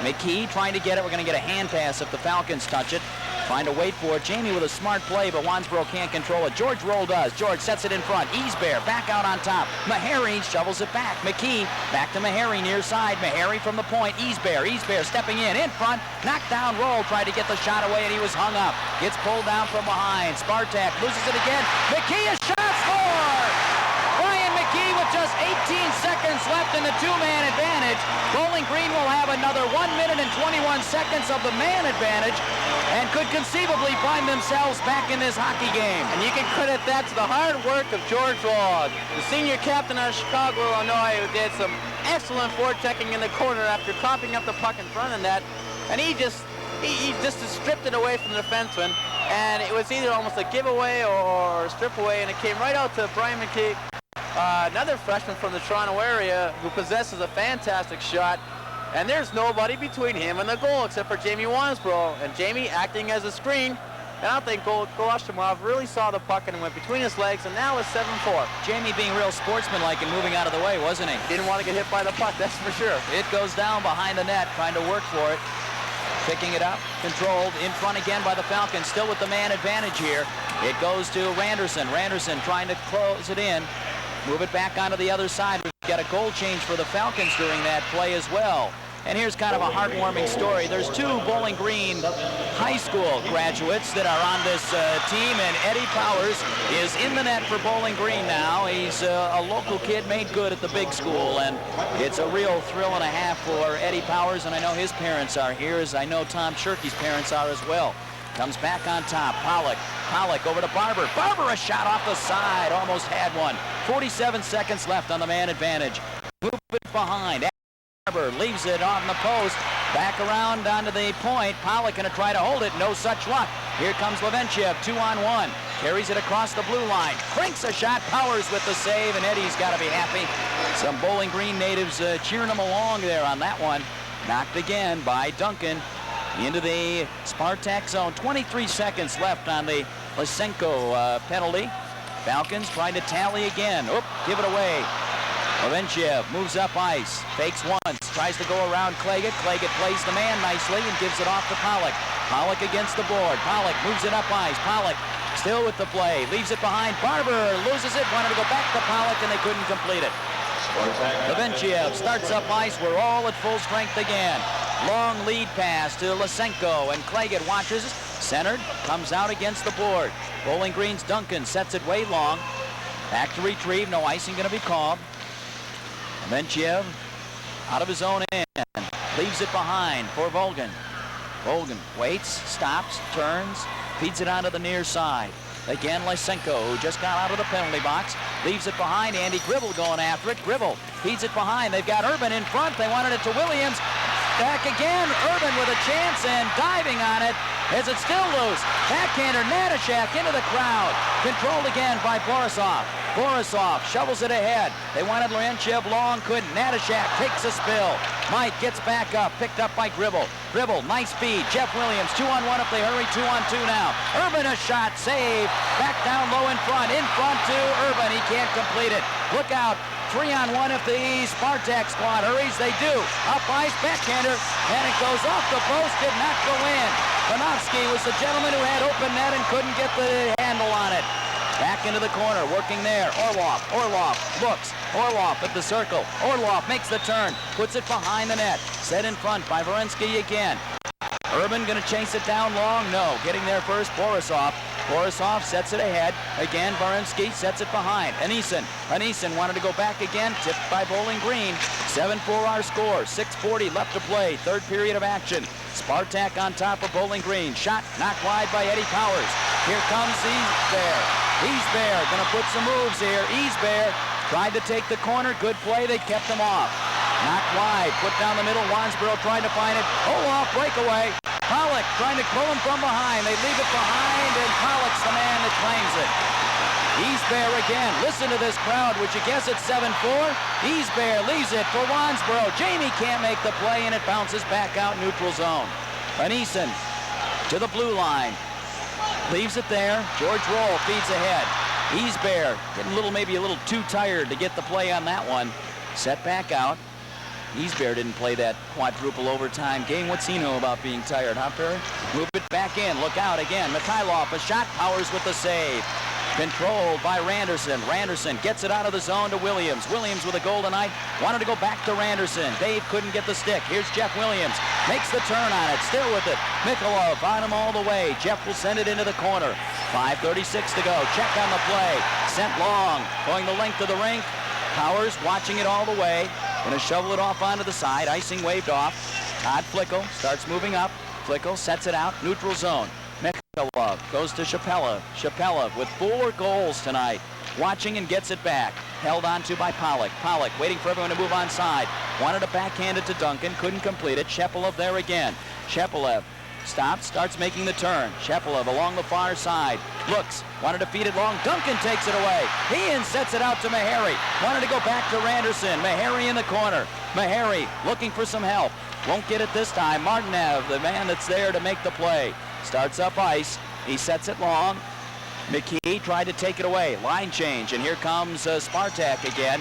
McKee trying to get it. We're going to get a hand pass if the Falcons touch it. Trying to wait for it. Jamie with a smart play, but Wansboro can't control it. George Roll does. George sets it in front. Easbear back out on top. Meharry shovels it back. McKee back to Meharry near side. Meharry from the point. Easbear stepping in front. Knocked down Roll. Tried to get the shot away, and he was hung up. Gets pulled down from behind. Spartak loses it again. McKee a shot score! Brian McKee with just 18 seconds left in the 2-man advantage. Bowling Green will have another 1 minute and 21 seconds of the man advantage and could conceivably find themselves back in this hockey game. And you can credit that to the hard work of George Roll, the senior captain out of Chicago, Illinois, who did some excellent forechecking in the corner after propping up the puck in front of that. And he just stripped it away from the defenseman, and it was either almost a giveaway or a strip away, and it came right out to Brian McKee, another freshman from the Toronto area who possesses a fantastic shot. And there's nobody between him and the goal except for Jamie Wansboro. And Jamie acting as a screen. And I think Goloshamov really saw the puck and went between his legs, and now it's 7-4. Jamie being real sportsmanlike and moving out of the way, wasn't he? Didn't want to get hit by the puck, that's for sure. It goes down behind the net, trying to work for it. Picking it up, controlled, in front again by the Falcons, still with the man advantage here. It goes to Randerson. Randerson trying to close it in. Move it back onto the other side. We've got a goal change for the Falcons during that play as well. And here's kind of a heartwarming story. There's 2 Bowling Green high school graduates that are on this team, and Eddie Powers is in the net for Bowling Green now. He's a local kid, made good at the big school, and it's a real thrill and a half for Eddie Powers, and I know his parents are here, as I know Tom Shirkey's parents are as well. Comes back on top. Pollock over to Barber. Barber a shot off the side. Almost had one. 47 seconds left on the man advantage. Move it behind. Barber leaves it on the post. Back around onto the point. Pollock going to try to hold it. No such luck. Here comes Leventiev. 2-on-1. Carries it across the blue line. Cranks a shot. Powers with the save, and Eddie's got to be happy. Some Bowling Green natives cheering him along there on that one. Knocked again by Duncan. Into the Spartak zone. 23 seconds left on the Lysenko penalty. Falcons trying to tally again. Oop, give it away. Leventiev moves up ice. Fakes once. Tries to go around Claggett. Claggett plays the man nicely and gives it off to Pollock. Pollock against the board. Pollock moves it up ice. Pollock still with the play. Leaves it behind. Barber loses it. Wanted to go back to Pollock, and they couldn't complete it. Leventiev starts up ice. We're all at full strength again. Long lead pass to Lysenko, and Claggett watches. Centered, comes out against the board. Bowling Green's Duncan sets it way long. Back to retrieve. No icing going to be called. Leventiev out of his own end. Leaves it behind for Volgan. Volgan waits, stops, turns, feeds it onto the near side. Again, Lysenko, who just got out of the penalty box, leaves it behind. Andy Gribble going after it. Gribble feeds it behind. They've got Urban in front. They wanted it to Williams. Back again, Urban with a chance and diving on it as it's still loose. Backhander, Natashak into the crowd. Controlled again by Borisov. Borisov shovels it ahead. They wanted Leventiev long, couldn't. Natashak takes a spill. Mike gets back up, picked up by Gribble. Gribble, nice speed. Jeff Williams, 2-on-1 if they hurry, 2-on-2 now. Urban a shot, save. Back down low in front to Urban. He can't complete it. Look out. 3-on-1 if the Spartak squad hurries. They do. Up ice, backhander, and it goes off the post. Did not go in. Panovsky was the gentleman who had open net and couldn't get the handle on it. Back into the corner, working there. Orlov looks. Orlov at the circle. Orlov makes the turn, puts it behind the net. Set in front by Varensky again. Urban going to chase it down long. No. Getting there first, Borisov. Borisov sets it ahead. Again, Varensky sets it behind. Anisin wanted to go back again. Tipped by Bowling Green. 7-4 our score. 6:40 left to play. Third period of action. Spartak on top of Bowling Green. Shot knocked wide by Eddie Powers. Here comes Easbear. Easbear going to put some moves here. Easbear tried to take the corner. Good play. They kept him off. Knocked wide, put down the middle. Wansboro trying to find it. Olaf, breakaway. Pollock trying to pull him from behind. They leave it behind, and Pollock's the man that claims it. Eastbear again. Listen to this crowd. Would you guess it's 7-4? Eastbear leaves it for Wansboro. Jamie can't make the play, and it bounces back out neutral zone. Anison to the blue line. Leaves it there. George Roll feeds ahead. Eastbear getting maybe a little too tired to get the play on that one. Set back out. Eastbear didn't play that quadruple overtime game. What's he know about being tired, huh, Perry? Move it back in. Look out again. Mikhailov, a shot. Powers with the save. Controlled by Randerson. Randerson gets it out of the zone to Williams. Williams with a goal tonight. Wanted to go back to Randerson. Dave couldn't get the stick. Here's Jeff Williams. Makes the turn on it. Still with it. Mikhailov on him all the way. Jeff will send it into the corner. 5:36 to go. Check on the play. Sent long. Going the length of the rink. Powers watching it all the way. Going to shovel it off onto the side. Icing waved off. Todd Flickel starts moving up. Flickel sets it out. Neutral zone. Mikhailov goes to Shepelov. Shepelov with 4 goals tonight. Watching and gets it back. Held onto by Pollock. Pollock waiting for everyone to move on side. Wanted to backhand it to Duncan. Couldn't complete it. Shepelov there again. Shepelov stops, starts making the turn. Shepelov along the far side. Looks, wanted to feed it long. Duncan takes it away. Ian sets it out to Meharry. Wanted to go back to Randerson. Meharry in the corner. Meharry looking for some help. Won't get it this time. Martinev, the man that's there to make the play. Starts up ice. He sets it long. McKee tried to take it away. Line change, and here comes Spartak again.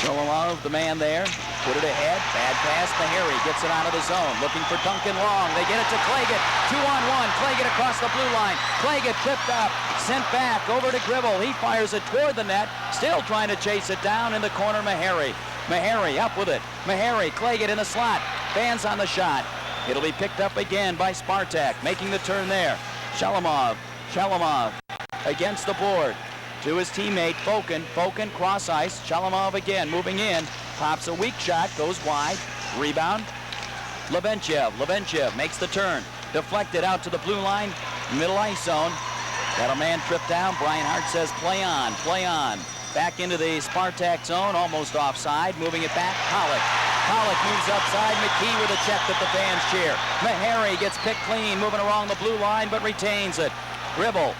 Shalomov, the man there. Put it ahead. Bad pass. Meharry gets it out of the zone. Looking for Duncan long. They get it to Claggett. 2-on-1. Claggett across the blue line. Claggett tripped up. Sent back over to Gribble. He fires it toward the net. Still trying to chase it down in the corner. Meharry. Meharry up with it. Meharry. Claggett in the slot. Fans on the shot. It'll be picked up again by Spartak. Making the turn there. Shalomov. Shalomov against the board. To his teammate, Fokin. Fokin cross ice. Shalomov again moving in. Pops a weak shot. Goes wide. Rebound. Leventiev. Leventiev makes the turn. Deflected out to the blue line. Middle ice zone. Got a man tripped down. Brian Hart says play on. Play on. Back into the Spartak zone. Almost offside. Moving it back. Pollock. Pollock moves upside. McKee with a check that the fans cheer. Meharry gets picked clean. Moving along the blue line but retains it. Gribble.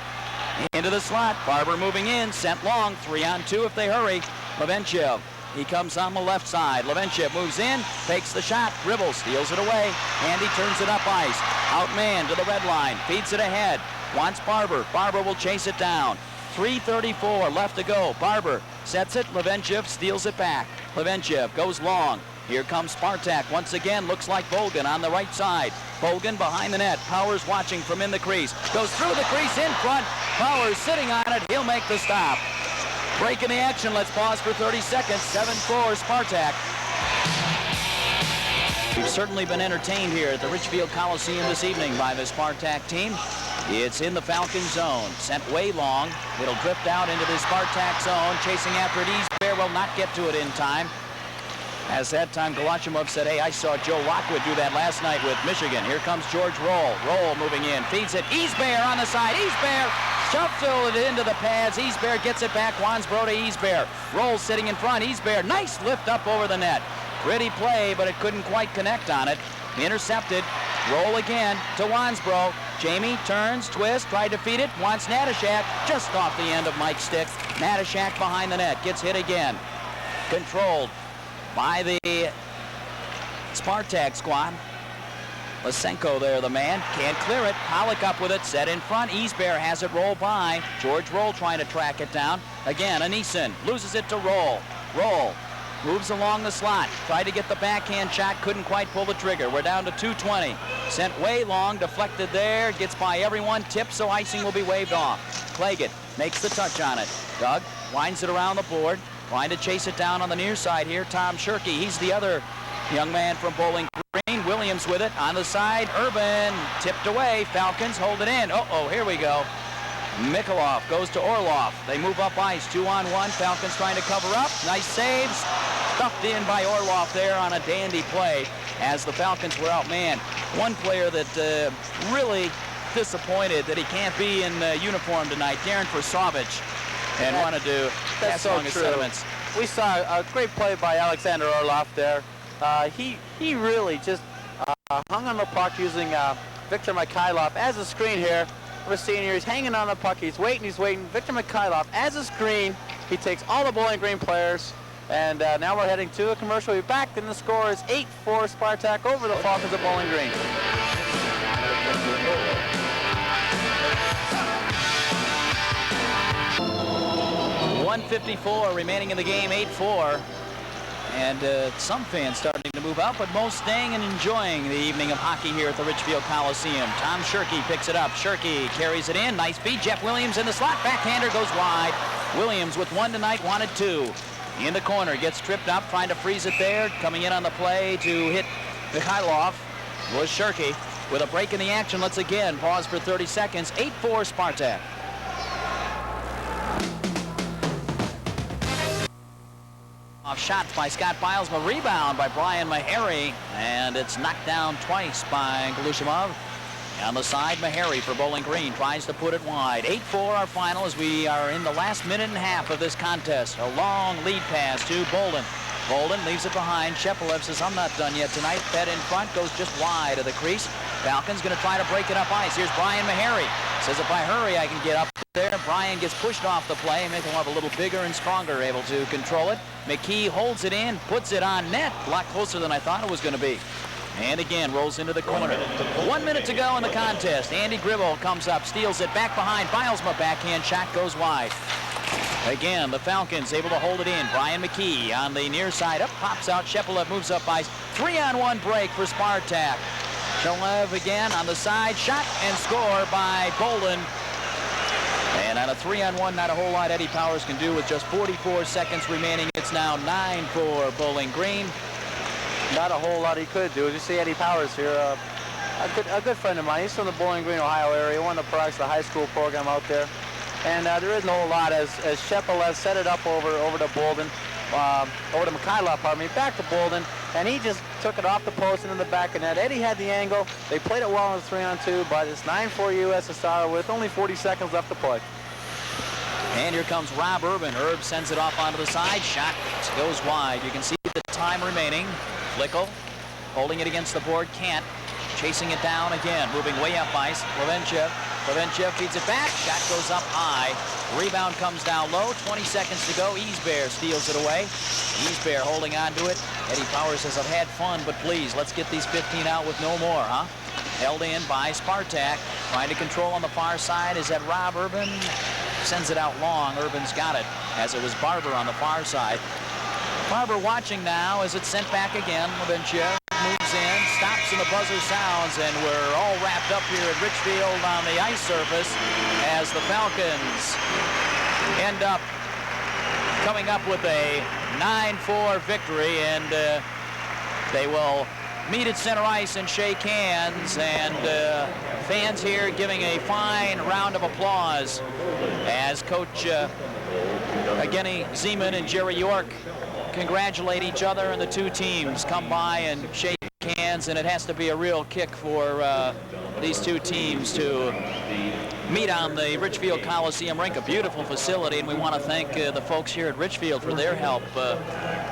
Into the slot. Barber moving in. Sent long. 3-on-2 if they hurry. Leventiev. He comes on the left side. Leventiev moves in. Takes the shot. Gribble steals it away. And he turns it up ice. Outman to the red line. Feeds it ahead. Wants Barber. Barber will chase it down. 3:34 left to go. Barber sets it. Leventiev steals it back. Leventiev goes long. Here comes Spartak once again. Looks like Volgan on the right side. Volgan behind the net. Powers watching from in the crease. Goes through the crease in front. Powers sitting on it. He'll make the stop. Breaking the action. Let's pause for 30 seconds. 7-4 Spartak. We've certainly been entertained here at the Richfield Coliseum this evening by the Spartak team. It's in the Falcon zone. Sent way long. It'll drift out into the Spartak zone. Chasing after it. Eastbear will not get to it in time. As that time, Golashimov said, hey, I saw Joe Lockwood do that last night with Michigan. Here comes George Roll. Roll moving in. Feeds it. Eastbear on the side. Eastbear shuffled it into the pads. Eastbear gets it back. Wansboro to Eastbear. Roll sitting in front. Eastbear. Nice lift up over the net. Pretty play, but it couldn't quite connect on it. Intercepted. Roll again to Wansboro. Jamie turns, twists, tried to feed it. Wants Natashak just off the end of Mike's stick. Natashak behind the net. Gets hit again. Controlled by the Spartak squad. Lysenko there, the man. Can't clear it. Pollock up with it. Set in front. Eastbear has it roll by. George Roll trying to track it down. Again, Anison loses it to Roll. Roll moves along the slot. Tried to get the backhand shot. Couldn't quite pull the trigger. We're down to 2:20. Sent way long. Deflected there. Gets by everyone. Tips, so icing will be waved off. Claggett makes the touch on it. Doug winds it around the board. Trying to chase it down on the near side here. Tom Shirkey. He's the other young man from Bowling Green. Williams with it on the side. Urban tipped away. Falcons hold it in. Uh-oh, here we go. Mikhailov goes to Orlov. They move up ice. 2-on-1. Falcons trying to cover up. Nice saves. Stuffed in by Orlov there on a dandy play as the Falcons were outmanned. One player that really disappointed that he can't be in uniform tonight, Darren Forsovich. And wanted to pass along his sentiments. we saw a great play by Alexander Orloff there. He really just hung on the puck using Victor Mikhailov as a screen here. We're seeing here he's hanging on the puck. He's waiting. Victor Mikhailov as a screen. He takes all the Bowling Green players. And now we're heading to a commercial. We'll be back, and the score is 8-4 Spartak over the Falcons of Bowling Green. 1:54 remaining in the game, 8-4. And some fans starting to move out, but most staying and enjoying the evening of hockey here at the Richfield Coliseum. Tom Shirkey picks it up. Shirkey carries it in. Nice feed. Jeff Williams in the slot. Backhander goes wide. Williams with one tonight, wanted two. In the corner, gets tripped up, trying to freeze it there. Coming in on the play to hit Mikhailov was Shirkey. With a break in the action, let's again pause for 30 seconds. 8-4 Spartak. Off shots by Scott Bilesma, rebound by Brian Meharry, and it's knocked down twice by Golosumov. On the side, Meharry for Bowling Green tries to put it wide. 8-4 our final as we are in the last minute and a half of this contest. A long lead pass to Bolden. Bolden leaves it behind. Shepelef says, I'm not done yet tonight. Fed in front, goes just wide of the crease. Falcons going to try to break it up ice. Here's Brian Meharry. Says if I hurry, I can get up there. Brian gets pushed off the play, make him a little bigger and stronger, able to control it. McKee holds it in, puts it on net. A lot closer than I thought it was going to be. And again, rolls into the corner. 1 minute to go in the contest. Andy Gribble comes up, steals it back behind. Bilesma backhand shot goes wide. Again, the Falcons able to hold it in. Brian McKee on the near side. Up, pops out. Shepelef moves up ice. 3-on-1 break for Spartak. Shepelef again on the side. Shot and score by Bolden. And on a 3-on-1, not a whole lot Eddie Powers can do with just 44 seconds remaining. It's now 9-4 Bowling Green. Not a whole lot he could do. As you see Eddie Powers here, a good friend of mine. He's from the Bowling Green, Ohio area. One of the products of the high school program out there. And there isn't a whole lot as Shepelef set it up over to Bolden, over to Mikhailov, pardon me, back to Bolden, and he just took it off the post into the back of net. Eddie had the angle. They played it well in the 3-on-2, but it's 9-4 USSR with only 40 seconds left to play. And here comes Rob Urban. Herb sends it off onto the side. Shot goes wide. You can see the time remaining. Flickle holding it against the board. Can't. Chasing it down again. Moving way up ice. Leventiev. Leventiev feeds it back. Shot goes up high. Rebound comes down low. 20 seconds to go. Easbear steals it away. Easbear holding on to it. Eddie Powers says, I've had fun, but please, let's get these 15 out with no more, huh? Held in by Spartak. Trying to control on the far side. Is that Rob Urban? Sends it out long. Urban's got it, as it was Barber on the far side. Barber watching now as it's sent back again. Leventiev moves in, stops, and the buzzer sounds, and we're all wrapped up here at Richfield on the ice surface as the Falcons end up coming up with a 9-4 victory, and they will meet at center ice and shake hands, and fans here giving a fine round of applause as Coach Evgeny Zeman and Jerry York congratulate each other, and the two teams come by and shake hands, and it has to be a real kick for these two teams to meet on the Richfield Coliseum rink, a beautiful facility, and we want to thank the folks here at Richfield for their help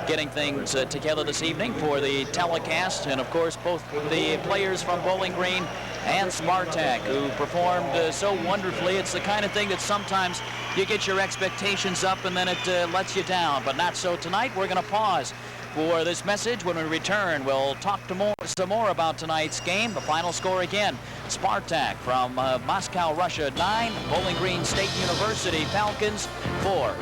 getting things together this evening for the telecast, and of course both the players from Bowling Green and Spartak who performed so wonderfully. It's the kind of thing that sometimes you get your expectations up and then it lets you down, but not so tonight. We're going to pause for this message. When we return, we'll talk some more about tonight's game. The final score again, Spartak from Moscow, Russia, 9, Bowling Green State University Falcons, 4.